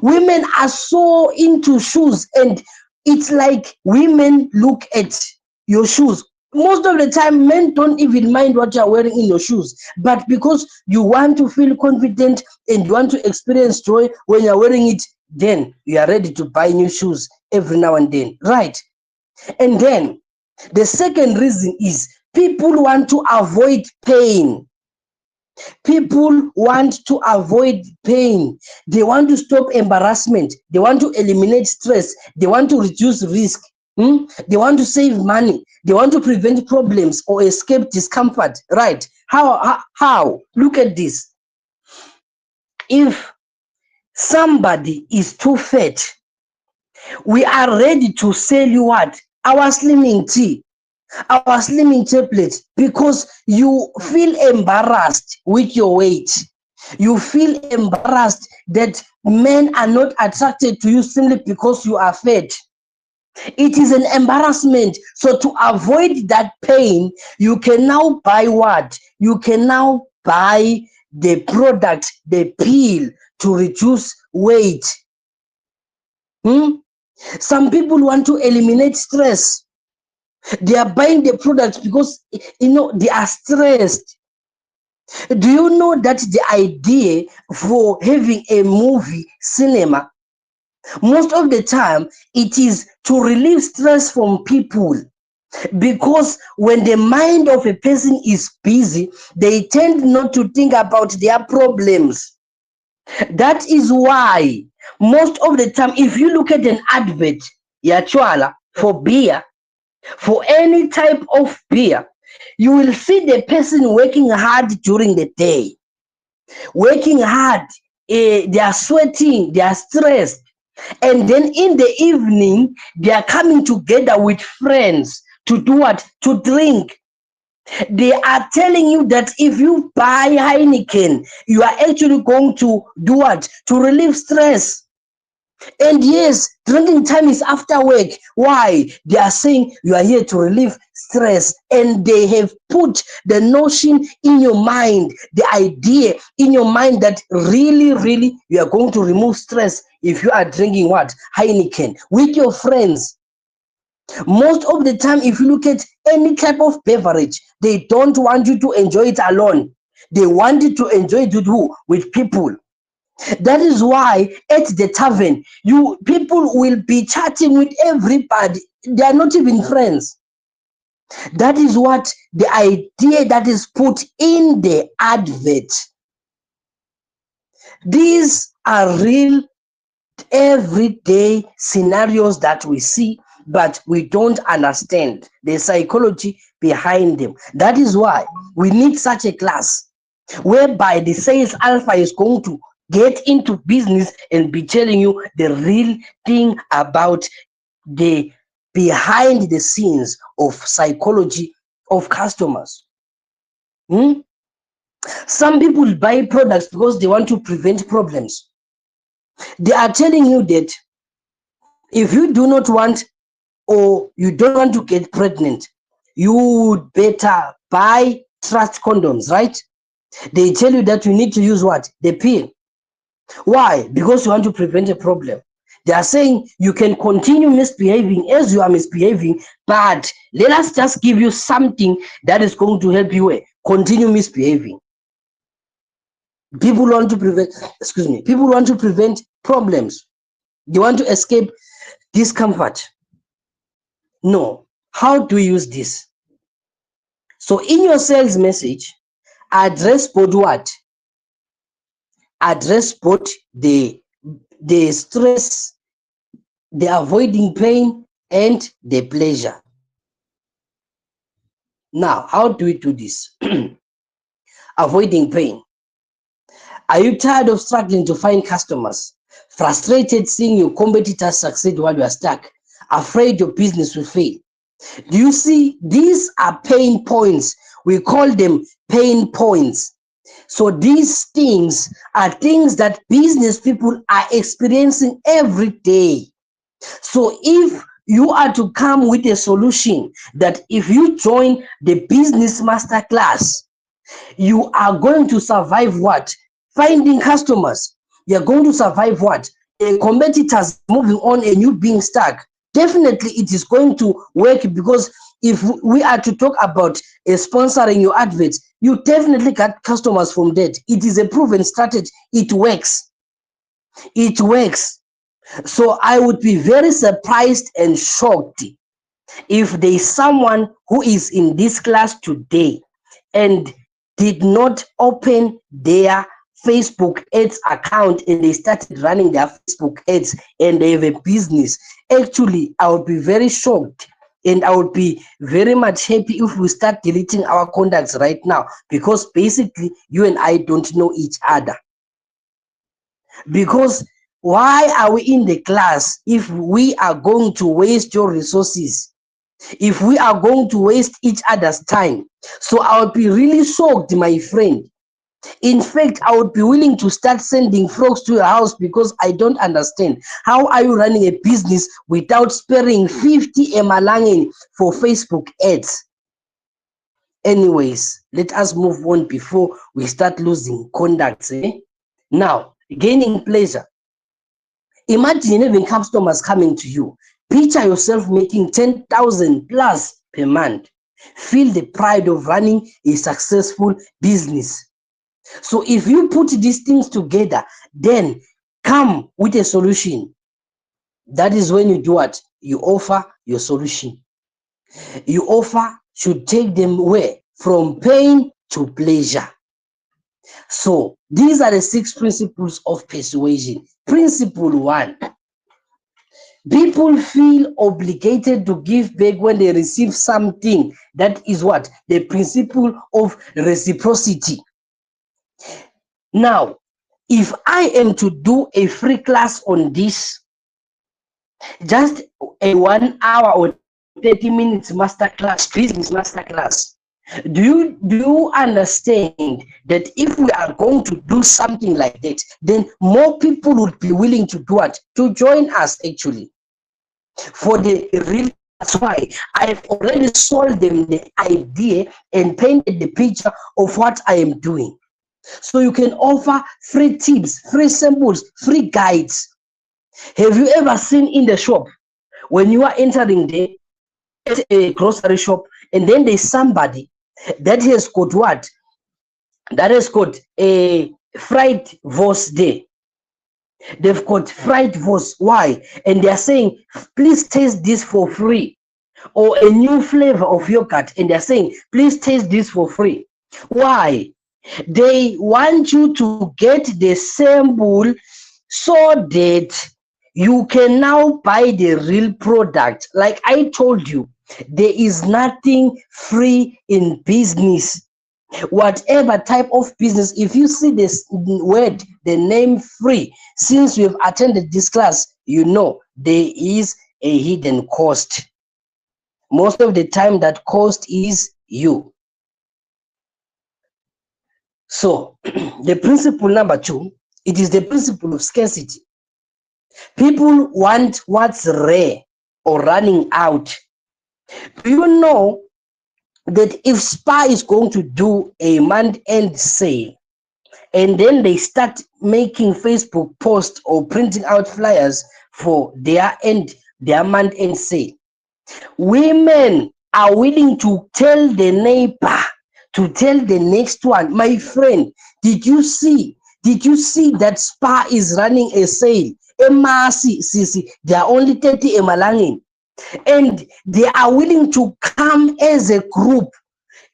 women are so into shoes, and it's like women look at your shoes. Most of the time, men don't even mind what you're wearing in your shoes, but because you want to feel confident and you want to experience joy when you're wearing it, then you are ready to buy new shoes every now and then, right? And then the second reason is people want to avoid pain. People want to avoid pain. They want to stop embarrassment. They want to eliminate stress. They want to reduce risk. They want to save money. They want to prevent problems or escape discomfort. Right? How? Look at this. If somebody is too fat, we are ready to sell you what? Our slimming tea, our slimming tablet, because you feel embarrassed with your weight. You feel embarrassed that men are not attracted to you simply because you are fat. It is an embarrassment. So to avoid that pain, you can now buy what? You can now buy the product, the pill to reduce weight. Hmm? Some people want to eliminate stress. They are buying the products because they are stressed. Do you know that the idea for having a movie cinema, most of the time it is to relieve stress from people? Because when the mind of a person is busy, they tend not to think about their problems. That is why most of the time, if you look at an advert, chwala, for beer, for any type of beer, you will see the person working hard during the day, working hard. They are sweating, they are stressed, and then in the evening they are coming together with friends to do what? To drink. They are telling you that if you buy Heineken, you are actually going to do what? To relieve stress. And yes, drinking time is after work. Why? They are saying you are here to relieve stress, and they have put the notion in your mind, the idea in your mind that really, really you are going to remove stress if you are drinking what? Heineken with your friends. Most of the time, if you look at any type of beverage, they don't want you to enjoy it alone. They want you to enjoy it with who? With people. That is why at the tavern, you people will be chatting with everybody. They are not even friends. That is what the idea that is put in the advert. These are real everyday scenarios that we see, but we don't understand the psychology behind them. That is why we need such a class whereby the sales alpha is going to get into business and be telling you the real thing about the behind the scenes of psychology of customers. Hmm? Some people buy products because they want to prevent problems. They are telling you that if you do not want or you don't want to get pregnant, you would better buy trust condoms, right? They tell you that you need to use what? The pill. Why? Because you want to prevent a problem. They are saying you can continue misbehaving as you are misbehaving, but let us just give you something that is going to help you continue misbehaving. People want to prevent, excuse me, people want to prevent problems. They want to escape discomfort. No. How do you use this? So in your sales message, address both what? Address both the stress, the avoiding pain, and the pleasure. Now, how do we do this? Avoiding pain. Are you tired of struggling to find customers? Frustrated seeing your competitors succeed while you are stuck? Afraid your business will fail? Do you see? These are pain points. We call them pain points. So these things are things that business people are experiencing every day. So if you are to come with a solution that if you join the business masterclass, you are going to survive what? Finding customers. You're going to survive what? The competitors moving on and you being stuck. Definitely it is going to work, because if we are to talk about sponsoring your adverts, you definitely get customers from that. It is a proven strategy. It works. It works. So I would be very surprised and shocked if there is someone who is in this class today and did not open their Facebook ads account and they started running their Facebook ads and they have a business. Actually, I would be very shocked, and I would be very much happy if we start deleting our contacts right now, because basically you and I don't know each other. Because why are we in the class if we are going to waste your resources, if we are going to waste each other's time? So I would be really shocked, my friend. In fact, I would be willing to start sending frogs to your house, because I don't understand. How are you running a business without sparing 50 emalangen for Facebook ads? Anyways, let us move on before we start losing contacts. Now, gaining pleasure. Imagine having customers coming to you. Picture yourself making 10,000 plus per month. Feel the pride of running a successful business. So if you put these things together, then come with a solution. That is when you do what? You offer your solution. You offer should take them where? From pain to pleasure. So these are the 6 principles of persuasion. Principle 1. People feel obligated to give back when they receive something. That is what? The principle of reciprocity. Now, if I am to do a free class on this, just a 1 hour or 30 minutes masterclass, business masterclass, do you understand that if we are going to do something like that, then more people would be willing to do it, to join us actually for the real. That's why I've already sold them the idea and painted the picture of what I am doing. So you can offer free tips, free samples, free guides. Have you ever seen in the shop when you are entering a grocery shop and then there's somebody that has got what? That has got a fried vos there. They've got fried vos. Why? And they are saying, please taste this for free. Or a new flavor of yogurt, and they're saying, please taste this for free. Why? They want you to get the sample so that you can now buy the real product. Like I told you, there is nothing free in business. Whatever type of business, if you see this word, the name free, since you've attended this class, you know there is a hidden cost. Most of the time that cost is you. So the principle number 2, it is the principle of scarcity. People want what's rare or running out. Do you know that if Spa is going to do a month-end sale, and then they start making Facebook posts or printing out flyers for their month-end sale, women are willing to tell the neighbor, to tell the next one, my friend, did you see that Spa is running a sale? Emasi, sisi, they are only 30 emalangin. And they are willing to come as a group,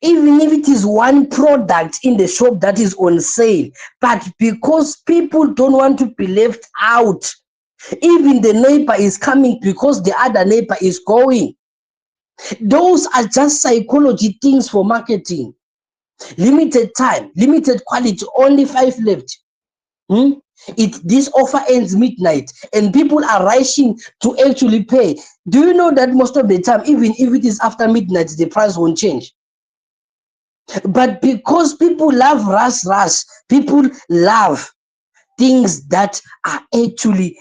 even if it is one product in the shop that is on sale. But because people don't want to be left out, even the neighbor is coming because the other neighbor is going. Those are just psychology things for marketing. Limited time, limited quality, only 5 left. This offer ends midnight and people are rushing to actually pay. Do you know that most of the time, even if it is after midnight, the price won't change? But because people love rush, people love things that are actually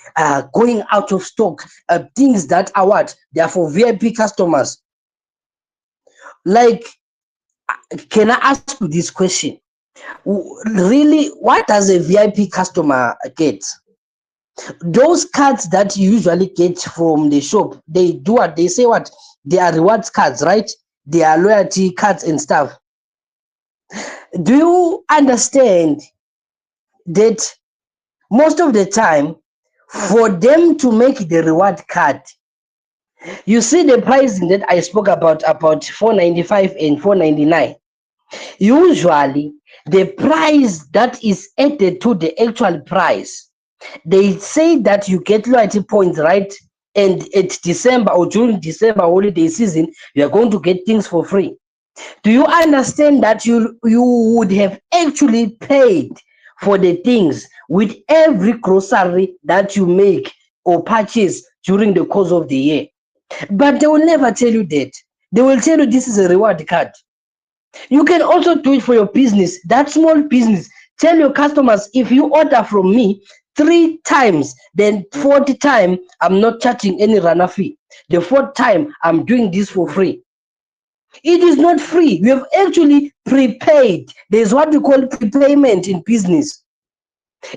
going out of stock, things that are what? They are for VIP customers. Like, can I ask you this question? Really, what does a VIP customer get? Those cards that you usually get from the shop, they do what? They say what? They are rewards cards, right? They are loyalty cards and stuff. Do you understand that most of the time, for them to make the reward card, you see the pricing that I spoke about $4.95 and $4.99. Usually, the price that is added to the actual price, they say that you get loyalty points, right? And at December or during December holiday season, you are going to get things for free. Do you understand that you would have actually paid for the things with every grocery that you make or purchase during the course of the year? But they will never tell you that. They will tell you this is a reward card. You can also do it for your business, that small business. Tell your customers, if you order from me 3 times, then 4th time, I'm not charging any runner fee. The 4th time, I'm doing this for free. It is not free. We have actually prepaid. There's what we call prepayment in business.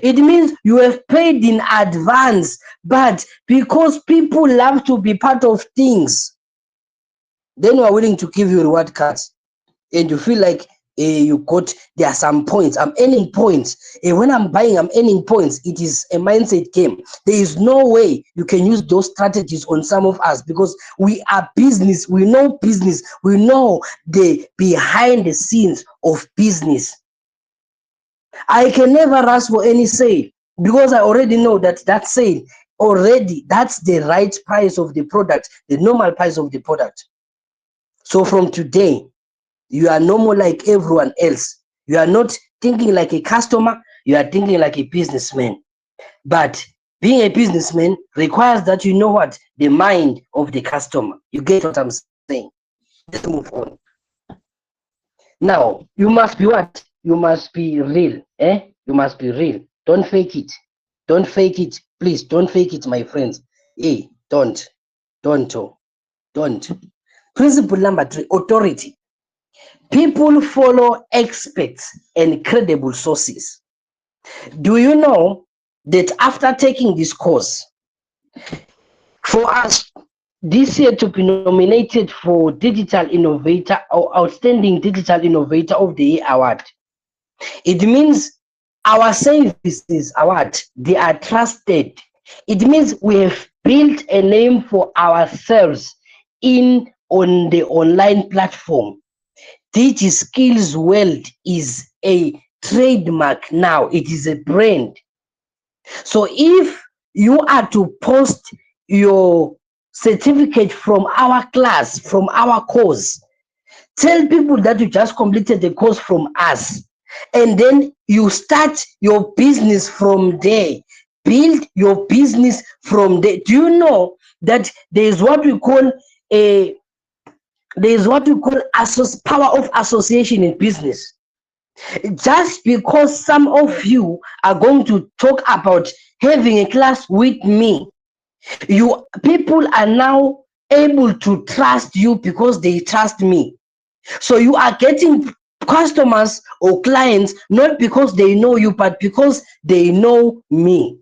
It means you have paid in advance, but because people love to be part of things, then we are willing to give you reward cards. And you feel like you got, there are some points, I'm earning points, when I'm buying, I'm earning points. It is a mindset game. There is no way you can use those strategies on some of us, because we are business, we know business, we know the behind the scenes of business. I can never ask for any sale, because I already know that that sale already, that's the right price of the product, the normal price of the product. So from today, you are no more like everyone else. You are not thinking like a customer, you are thinking like a businessman. But being a businessman requires that you know what? The mind of the customer. You get what I'm saying? Let's move on. Now, you must be what? You must be real. You must be real. Don't fake it. Don't fake it. Please, don't fake it, my friends. Hey, don't. Don't. Don't. Principle number 3, authority. People follow experts and credible sources. Do you know that after taking this course, for us this year to be nominated for Digital Innovator or Outstanding Digital Innovator of the Year award, it means our services award, they are trusted. It means we have built a name for ourselves in on the online platform. Digi Skills World is a trademark now, it is a brand. So if you are to post your certificate from our class, from our course, tell people that you just completed the course from us, and then you start your business from there. Build your business from there. Do you know that there is what we call a power of association in business? Just because some of you are going to talk about having a class with me, you people are now able to trust you because they trust me. So you are getting customers or clients not because they know you, but because they know me.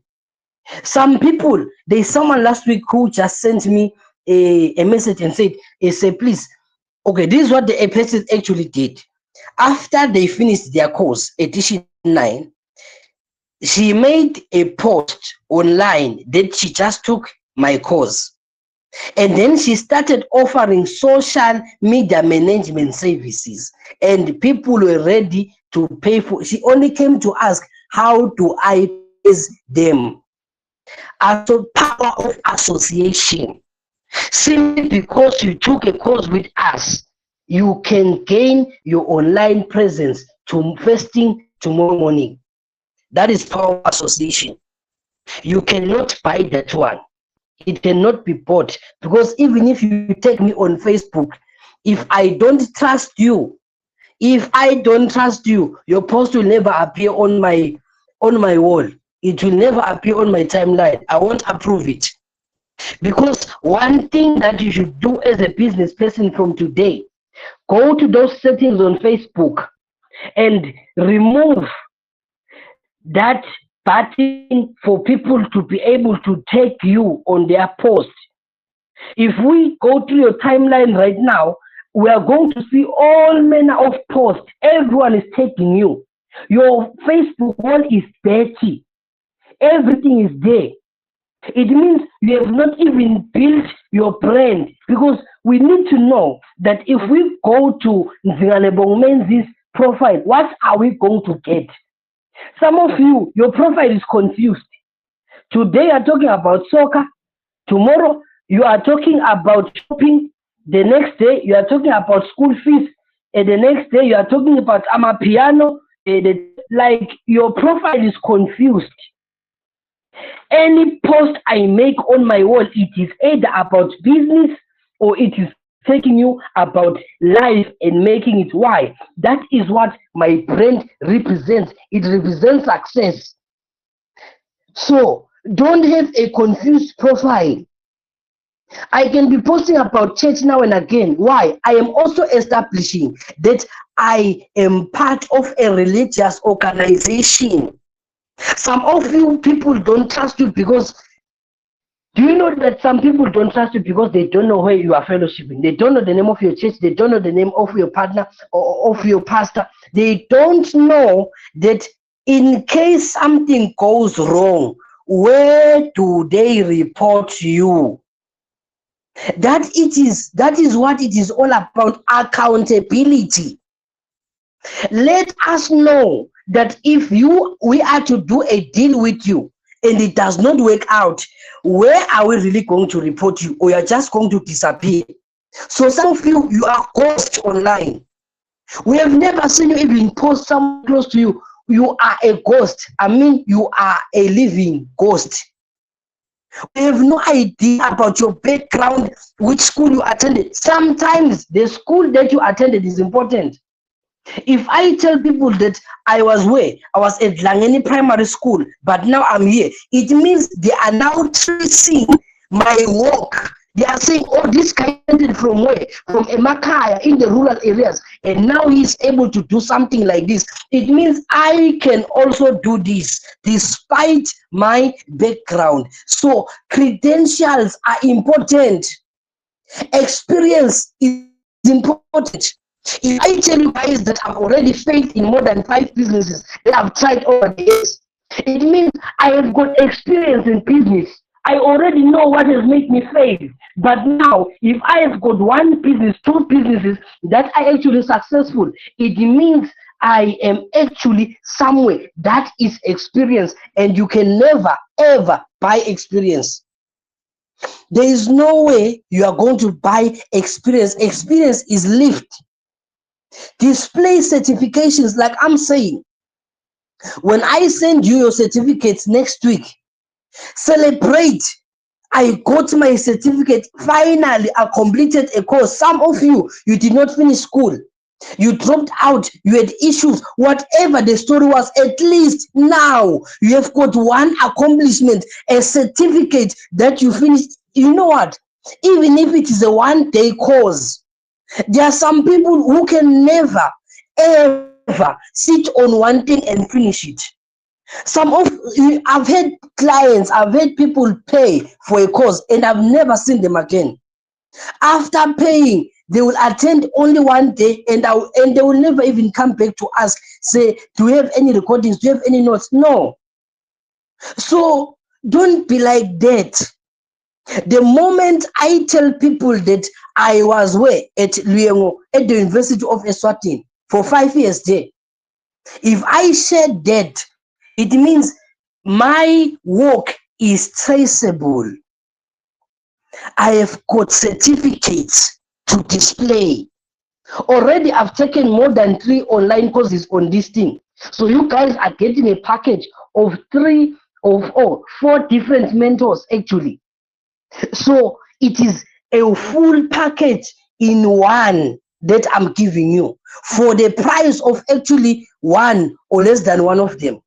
Some people, there's someone last week who just sent me a message and said, say, please, okay, this is what the person actually did. After they finished their course, edition 9, she made a post online that she just took my course. And then she started offering social media management services, and people were ready to pay for. She only came to ask, how do I pay them? As a power of association, simply because you took a course with us, you can gain your online presence to first thing tomorrow morning. That is power of association. You cannot buy that one. It cannot be bought, because even if you take me on Facebook, if I don't trust you, your post will never appear on my wall. It will never appear on my timeline. I won't approve it. Because one thing that you should do as a business person from today, go to those settings on Facebook and remove that button for people to be able to take you on their post. If we go through your timeline right now, we are going to see all manner of posts. Everyone is taking you. Your Facebook wall is dirty. Everything is there. It means you have not even built your brand, because we need to know that if we go to Nzingalebo Menzi's profile, what are we going to get? Some of you, your profile is confused. Today you are talking about soccer. Tomorrow you are talking about shopping. The next day you are talking about school fees. And the next day you are talking about amapiano. Like, your profile is confused. Any post I make on my wall, it is either about business or it is taking you about life and making it. Why? That is what my brand represents. It represents success. So don't have a confused profile. I can be posting about church now and again. Why? I am also establishing that I am part of a religious organization. Some of you people don't trust you because, do you know that some people don't trust you because they don't know where you are fellowshipping? They don't know the name of your church. They don't know the name of your partner or of your pastor. They don't know that in case something goes wrong, where do they report you? That is what it is all about, accountability. Let us know that if we are to do a deal with you and it does not work out, where are we really going to report you, or you're just going to disappear? So some of you are ghosts online. We have never seen you even post someone close to you. You are a ghost. I mean, you are a living ghost. We have no idea about your background, which school you attended. Sometimes the school that you attended is important. If I tell people that I was at Langeni Primary School, but now I'm here, it means they are now tracing my work. They are saying, oh, this guy ended from where? From Emakaya in the rural areas, and now he's able to do something like this. It means I can also do this despite my background. So credentials are important. Experience is important. If I tell you guys that I've already failed in more than 5 businesses that I've tried over the years, it means I have got experience in business. I already know what has made me fail. But now, if I have got one business, 2 businesses that are actually successful, it means I am actually somewhere. That is experience, and you can never ever buy experience. There is no way you are going to buy experience. Experience is lived. Display certifications, like I'm saying. When I send you your certificates next week, celebrate. I got my certificate. Finally, I completed a course. Some of you did not finish school. You dropped out, you had issues, whatever the story was, at least now you have got one accomplishment, a certificate that you finished. You know what? Even if it is a 1 day course, there are some people who can never ever sit on one thing and finish it. Some of I've had clients, I've had people pay for a course and I've never seen them again. After paying, they will attend only 1 day and they will never even come back to ask, say, do we have any recordings? Do you have any notes? No. So don't be like that. The moment I tell people that I was where at Luengo at the University of Eswatini for 5 years there, if I share that, it means my work is traceable. I have got certificates to display. Already, I've taken more than 3 online courses on this thing. So you guys are getting a package of 4 different mentors actually. So it is a full package in one that I'm giving you for the price of actually one or less than one of them.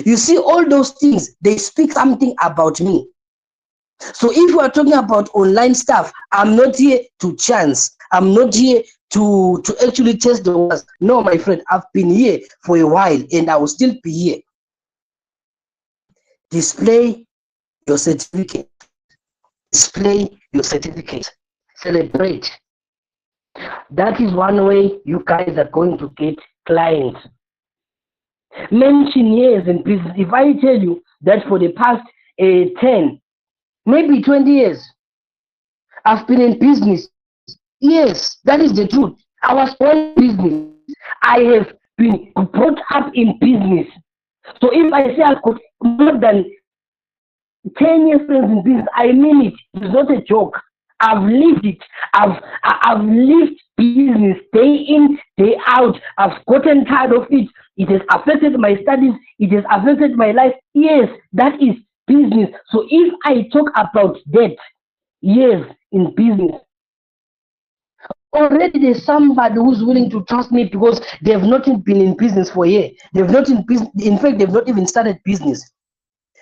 You see, all those things, they speak something about me. So if we are talking about online stuff, I'm not here to chance. I'm not here to actually test the waters. No, my friend, I've been here for a while and I will still be here. Display your certificate. Display your certificate. Celebrate. That is one way you guys are going to get clients. Mention years in business. If I tell you that for the past 10, maybe 20 years, I've been in business. Yes, that is the truth. I was born in business. I have been brought up in business. So if I say I've got more than 10 years in business, I mean it. It's not a joke. I've lived it. I've lived business day in, day out. I've gotten tired of it. It has affected my studies. It has affected my life. Yes, that is business. So if I talk about that, yes, in business, already there's somebody who's willing to trust me because they've not been in business for a year. They've not in business. In fact, they've not even started business.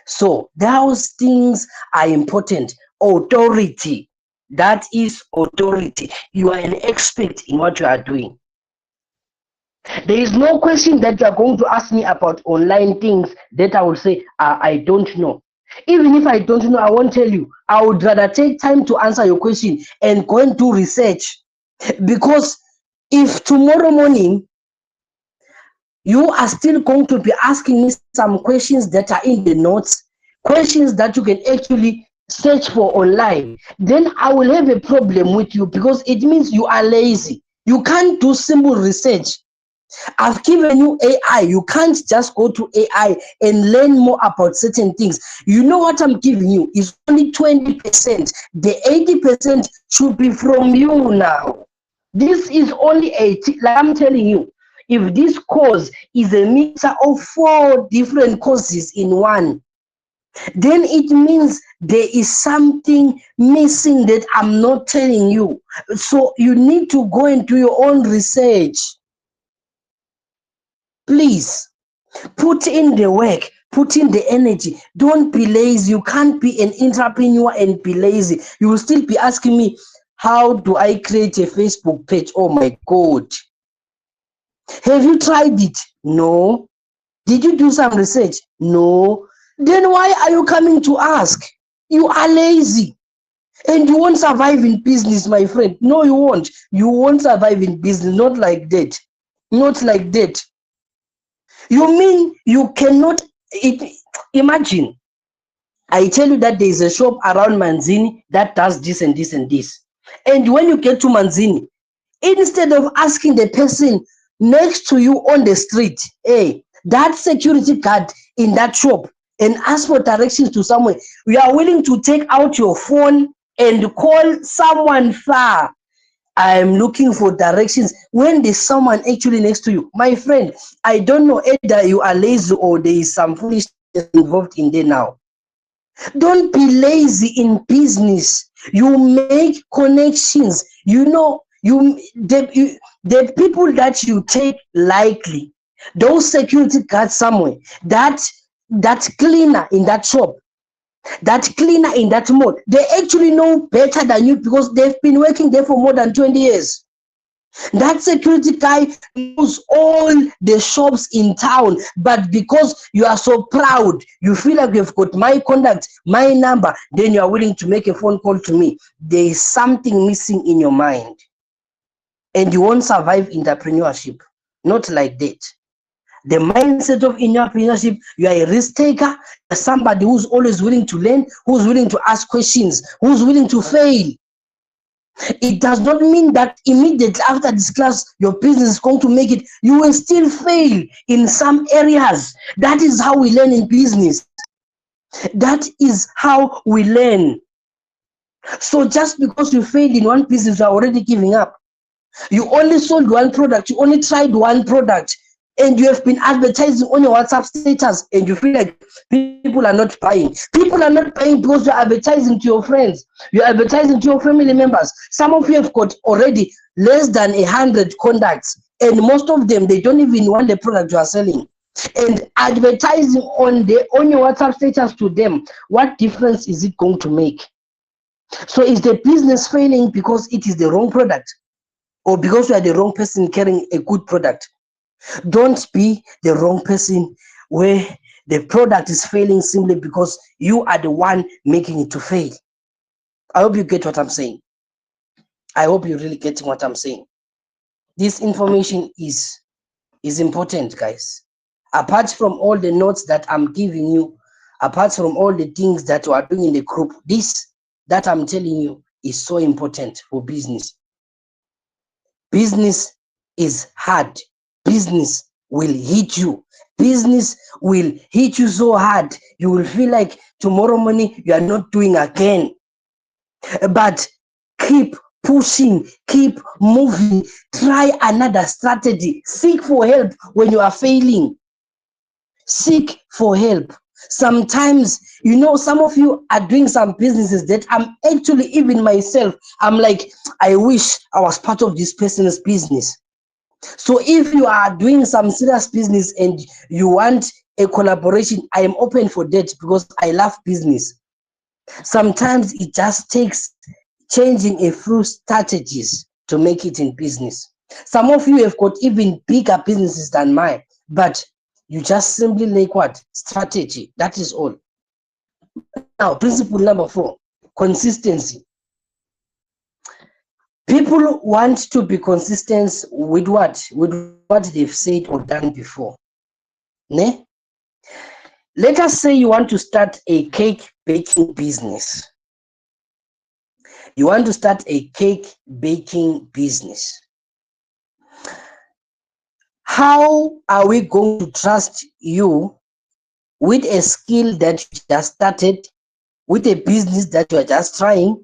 So those things are important. Authority. That is authority. You are an expert in what you are doing. There is no question that you are going to ask me about online things that I will say, I don't know. Even if I don't know, I won't tell you. I would rather take time to answer your question and go and do research. Because if tomorrow morning you are still going to be asking me some questions that are in the notes, questions that you can actually search for online, then I will have a problem with you, because it means you are lazy. You can't do simple research. I've given you AI. You can't just go to AI and learn more about certain things. You know what I'm giving you is only 20%. The 80% should be from you now. This is only 80. Like I'm telling you, if this course is a mixture of 4 different courses in one, then it means there is something missing that I'm not telling you. So you need to go and do your own research. Please. Put in the work, put in the energy. Don't be lazy. You can't be an entrepreneur and be lazy. You will still be asking me, how do I create a Facebook page? Oh my God. Have you tried it? No. Did you do some research? No. Then why are you coming to ask? You are lazy. And you won't survive in business, my friend. No, you won't. You won't survive in business. Not like that. Not like that. You mean you cannot imagine? I tell you that there is a shop around Manzini that does this and this and this. And when you get to Manzini, instead of asking the person next to you on the street, hey, that security guard in that shop, and ask for directions to somewhere, you are willing to take out your phone and call someone far. I'm looking for directions when there's someone actually next to you. My friend, I don't know either you are lazy or there is some foolishness involved in there now. Don't be lazy in business. You make connections. You know, the people that you take lightly, those security guards somewhere, that cleaner in that shop, that cleaner in that mall, they actually know better than you because they've been working there for more than 20 years. That security guy knows all the shops in town, but because you are so proud, you feel like you've got my contact, my number, then you are willing to make a phone call to me. There is something missing in your mind, and you won't survive entrepreneurship. Not like that. The mindset of entrepreneurship, you are a risk taker, you're somebody who's always willing to learn, who's willing to ask questions, who's willing to fail. It does not mean that immediately after this class, your business is going to make it. You will still fail in some areas. That is how we learn in business. That is how we learn. So just because you failed in one business, you are already giving up. You only sold one product, you only tried one product, and you have been advertising on your WhatsApp status, and you feel like people are not buying. People are not buying because you're advertising to your friends, you're advertising to your family members. Some of you have got already less than 100 contacts, and most of them, they don't even want the product you are selling. And advertising on your WhatsApp status to them, what difference is it going to make? So is the business failing because it is the wrong product, or because you are the wrong person carrying a good product? Don't be the wrong person where the product is failing simply because you are the one making it to fail. I hope you get what I'm saying. I hope you're really getting what I'm saying. This information is important, guys. Apart from all the notes that I'm giving you, apart from all the things that we are doing in the group, this that I'm telling you is so important for business. Business is hard. Business will hit you. Business will hit you so hard, you will feel like tomorrow morning you are not doing again. But keep pushing, keep moving, try another strategy, seek for help when you are failing. Seek for help. Sometimes, some of you are doing some businesses that I'm actually, even myself, I'm like, I wish I was part of this person's business. So if you are doing some serious business and you want a collaboration, I am open for that because I love business. Sometimes it just takes changing a few strategies to make it in business. Some of you have got even bigger businesses than mine, but you just simply lack what? Strategy. That is all. Now, principle number 4, consistency. People want to be consistent with what? With what they've said or done before. Ne? Let us say you want to start a cake baking business. You want to start a cake baking business. How are we going to trust you with a skill that you just started, with a business that you are just trying,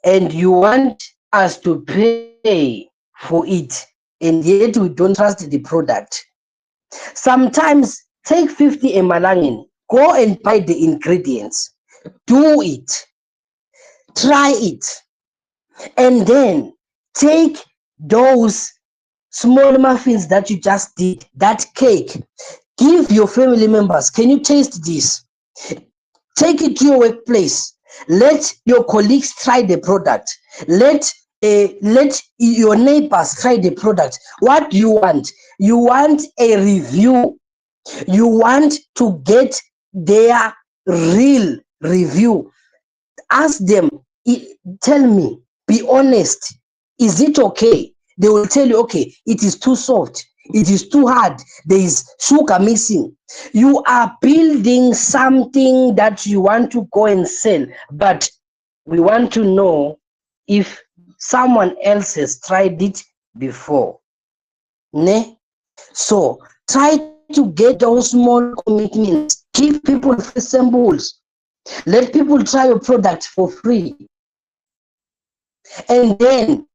and you want us to pay for it, and yet we don't trust the product? Sometimes take 50 emalangeni, go and buy the ingredients, do it, try it, and then take those small muffins that you just did, that cake, give your family members, can you taste this? Take it to your workplace. Let your colleagues try the product. Let your neighbors try the product. What do you want? You want a review. You want to get their real review. Ask them, tell me, be honest, is it okay? They will tell you, okay, it is too soft, it is too hard, there is sugar missing. You are building something that you want to go and sell, but we want to know if someone else has tried it before. Ne? So try to get those small commitments. Give people free samples. Let people try your product for free. And then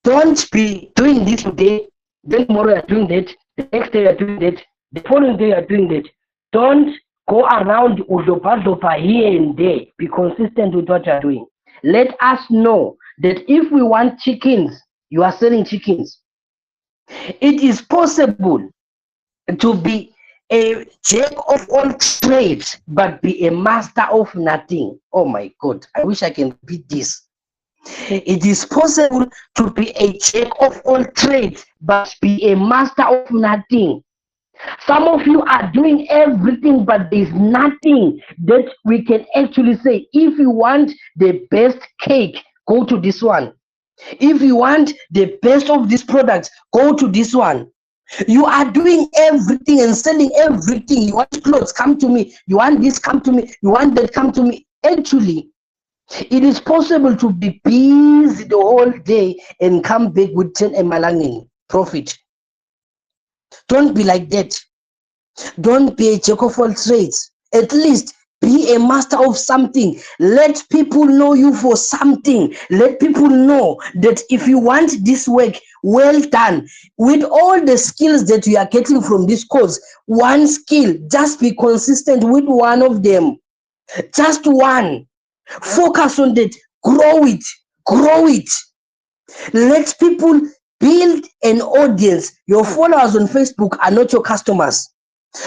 don't be doing this today, then tomorrow you're doing that, the next day you're doing that, the following day you're doing that. Don't go around udopa here and there. Be consistent with what you're doing. Let us know that if we want chickens, you are selling chickens. It is possible to be a jack of all trades, but be a master of nothing. Oh my God, I wish I can repeat this. It is possible to be a jack of all trades, but be a master of nothing. Some of you are doing everything, but there's nothing that we can actually say. If you want the best cake, go to this one. If you want the best of this product, go to this one. You are doing everything and selling everything. You want clothes, come to me. You want this, come to me. You want that, come to me. Actually, it is possible to be busy the whole day and come back with 10 emalangeni profit. Don't be like that. Don't be a jack of all trades. At least be a master of something. Let people know you for something. Let people know that if you want this work well done, with all the skills that you are getting from this course, one skill, just be consistent with one of them. Just one. Focus on that. Grow it. Grow it. Let people build an audience. Your followers on Facebook are not your customers.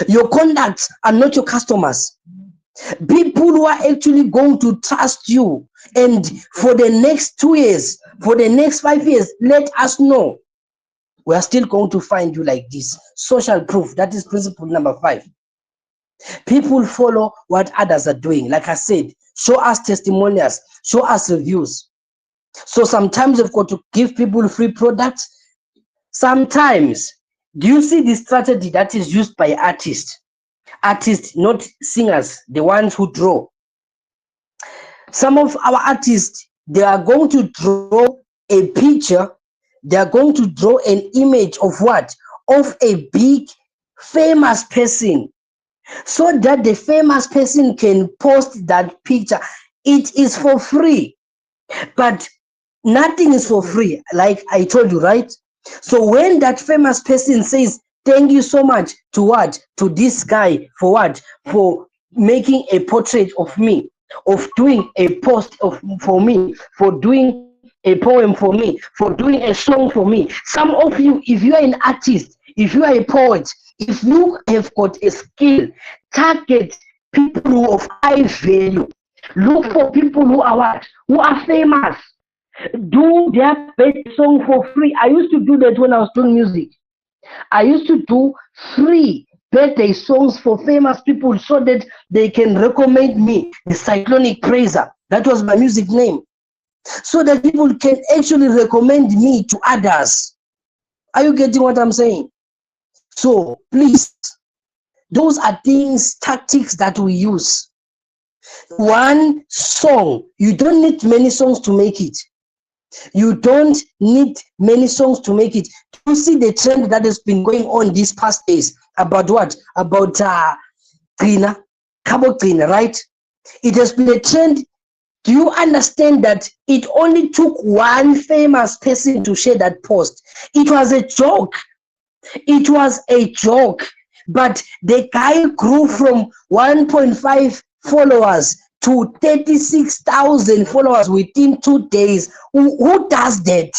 Your contacts are not your customers. People who are actually going to trust you. And for the next 2 years, for the next 5 years, let us know. We are still going to find you like this. Social proof. That is principle number 5. People follow what others are doing. Like I said, show us testimonials, show us reviews. So sometimes you've got to give people free products. Sometimes, do you see the strategy that is used by artists? Artists, not singers, the ones who draw. Some of our artists, they are going to draw a picture, they are going to draw an image of what? Of a big famous person, so that the famous person can post that picture. It is for free, but nothing is for free, like I told you, right? So when that famous person says thank you so much to what? To this guy for what? For making a portrait of me, of doing a post for me, for doing a poem for me, for doing a song for me. Some of you, if you are an artist, if you are a poet, if you have got a skill, target people of high value. Look for people who are what? Who are famous. Do their best song for free. I used to do that when I was doing music. I used to do free birthday songs for famous people so that they can recommend me, the Cyclonic Praiser. That was my music name. So that people can actually recommend me to others. Are you getting what I'm saying? So please, those are things, tactics that we use. One song, you don't need many songs to make it. You don't need many songs to make it. You see the trend that has been going on these past days about what? About Trina, Cabo Trina, right? It has been a trend. Do you understand that it only took one famous person to share that post? It was a joke. It was a joke. But the guy grew from 1.5 followers to 36,000 followers within 2 days. Who does that?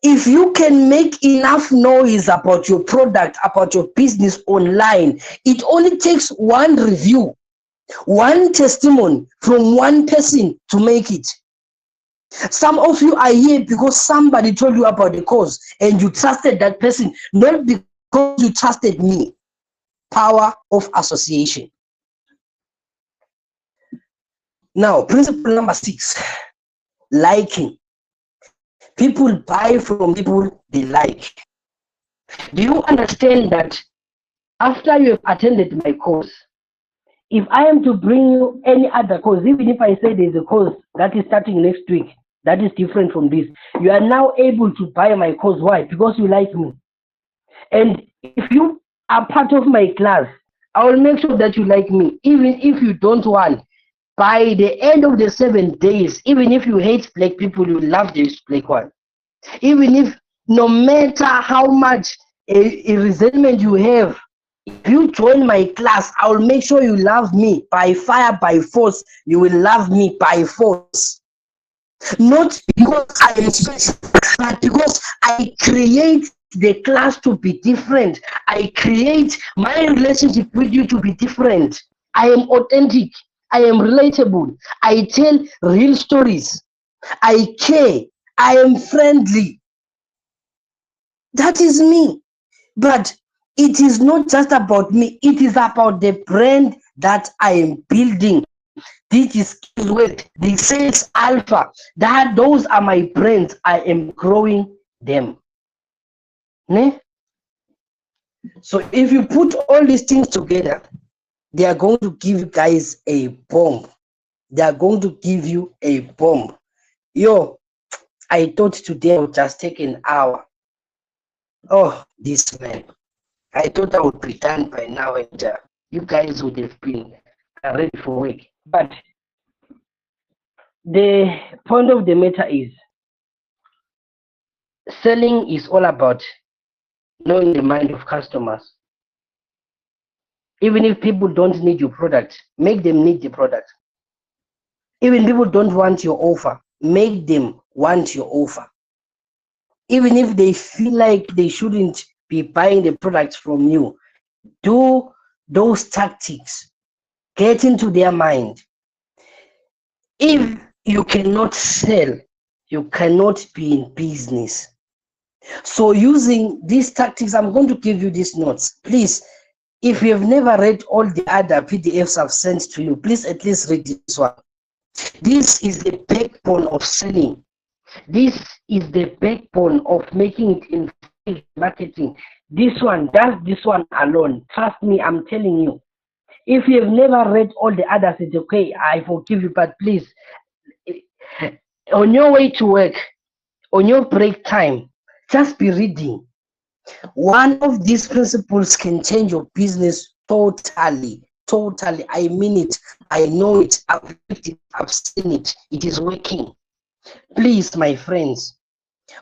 If you can make enough noise about your product, about your business online, it only takes one review, one testimony from one person to make it. Some of you are here because somebody told you about the course and you trusted that person, not because you trusted me. Power of association. Now, principle number 6, liking. People buy from people they like. Do you understand that after you have attended my course, if I am to bring you any other course, even if I say there's a course that is starting next week, that is different from this, you are now able to buy my course. Why? Because you like me. And if you are part of my class, I will make sure that you like me, even if you don't want. By the end of the 7 days, even if you hate black people, you love this black one. Even if, no matter how much a resentment you have, if you join my class, I will make sure you love me by fire, by force. You will love me by force. Not because I am special, but because I create the class to be different. I create my relationship with you to be different. I am authentic. I am relatable. I tell real stories. I care. I am friendly. That is me. But it is not just about me. It is about the brand that I am building. This is keyword, the sales alpha. Those are my brands. I am growing them. Ne? So if you put all these things together, they are going to give you guys a bomb. They are going to give you a bomb. Yo, I thought today I would just take an hour. Oh, this man. I thought I would be done by now and you guys would have been ready for work. But the point of the matter is, selling is all about knowing the mind of customers. Even if people don't need your product, make them need the product. Even people don't want your offer, make them want your offer. Even if they feel like they shouldn't be buying the product from you, do those tactics. Get into their mind. If you cannot sell, you cannot be in business. So using these tactics, I'm going to give you these notes. Please, if you have never read all the other PDFs I've sent to you, please at least read this one. This is the backbone of selling. This is the backbone of making it in marketing. This one does this one alone. Trust me, I'm telling you. If you have never read all the others, it's okay. I forgive you, but please, on your way to work, on your break time, just be reading. One of these principles can change your business totally. Totally. I mean it. I know it. I've lived it. I've seen it. It is working. Please, my friends,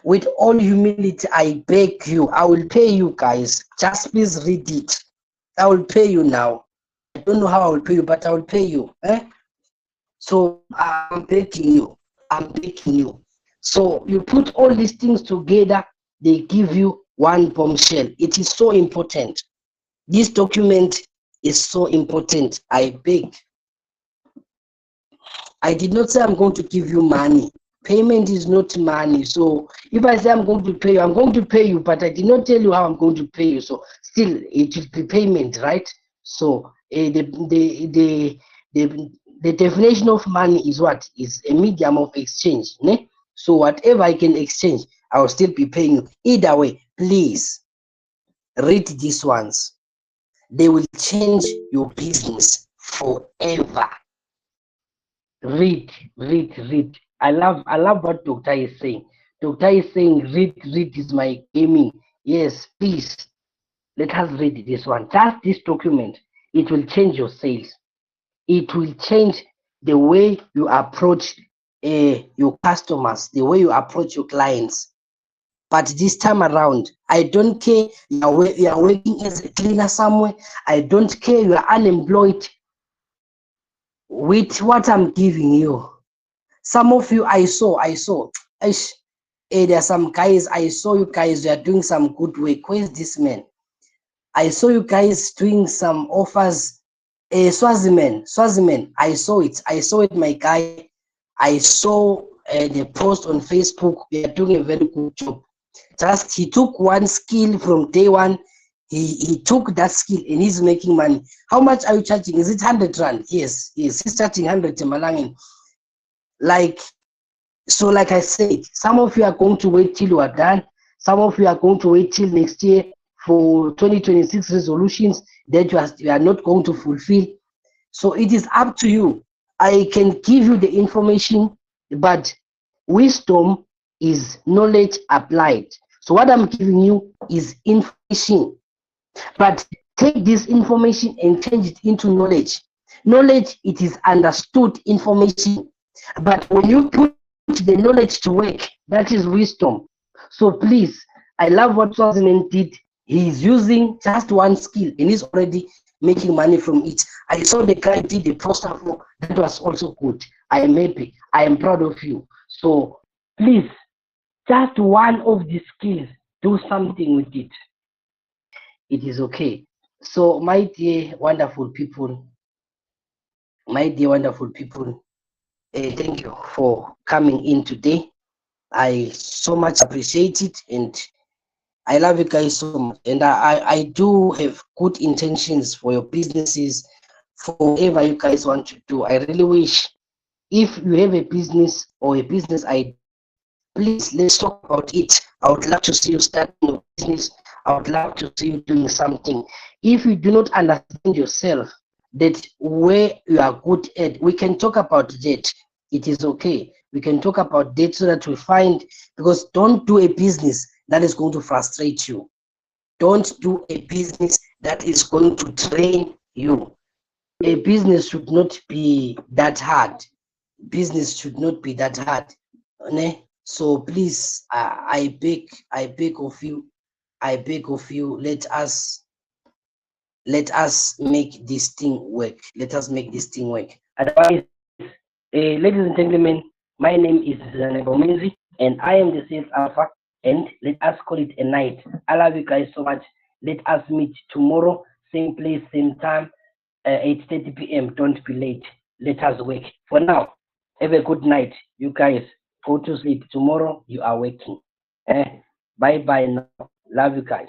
with all humility, I beg you. I will pay you guys. Just please read it. I will pay you now. I don't know how I will pay you, but I will pay you. So I'm begging you. I'm begging you. So you put all these things together, they give you one bombshell. It is so important. This document is so important. I beg. I did not say I'm going to give you money. Payment is not money. So if I say I'm going to pay you, I'm going to pay you, but I did not tell you how I'm going to pay you. So still, it will be payment, right? So the definition of money is what? Is a medium of exchange. Ne? So whatever I can exchange, I will still be paying you. Either way, please read these ones. They will change your business forever. Read. I love what Doctor is saying. Doctor is saying read is my aiming. Yes, please let us read this one. Just this document, it will change your sales. It will change the way you approach your customers, the way you approach your clients. But this time around, I don't care you are working as a cleaner somewhere. I don't care you are unemployed. With what I'm giving you, some of you I saw, there are some guys, I saw you guys, you are doing some good work. Where's this man? I saw you guys doing some offers. Swaziman, I saw it, my guy. I saw the post on Facebook. You are doing a very good job. Just he took one skill from day one. He took that skill and he's making money. How much are you charging? Is it 100 rand? Yes, he's charging 100 Malangin. Like, so like I said, some of you are going to wait till you are done. Some of you are going to wait till next year for 2026 resolutions that you are not going to fulfill. So it is up to you. I can give you the information, but wisdom is knowledge applied. So what I'm giving you is information, but take this information and change it into knowledge. Knowledge, it is understood information, but when you put the knowledge to work, that is wisdom. So please, I love what Swaziman did. He's using just one skill and he's already making money from it. I saw the guy did the poster for that, was also good. I am happy. I am proud of you. So please, just one of the skills, do something with it. It is okay. So my dear wonderful people, thank you for coming in today. I so much appreciate it, and I love you guys so much. And I do have good intentions for your businesses, for whatever you guys want to do. I really wish, if you have a business or a business idea, please let's talk about it. I would love to see you starting a business. I would love to see you doing something. If you do not understand yourself, that where you are good at, we can talk about that. It is okay. We can talk about that so that we find, because don't do a business that is going to frustrate you. Don't do a business that is going to drain you. A business should not be that hard. Business should not be that hard. So please, I beg of you, let us make this thing work. Let us make this thing work. Otherwise, ladies and gentlemen, my name is Zanebomenzi, and I am the sales alpha. And let us call it a night. I love you guys so much. Let us meet tomorrow, same place, same time, 8:30 p.m. Don't be late. Let us work. For now, have a good night. You guys go to sleep. Tomorrow you are working. Bye bye now. Love you guys.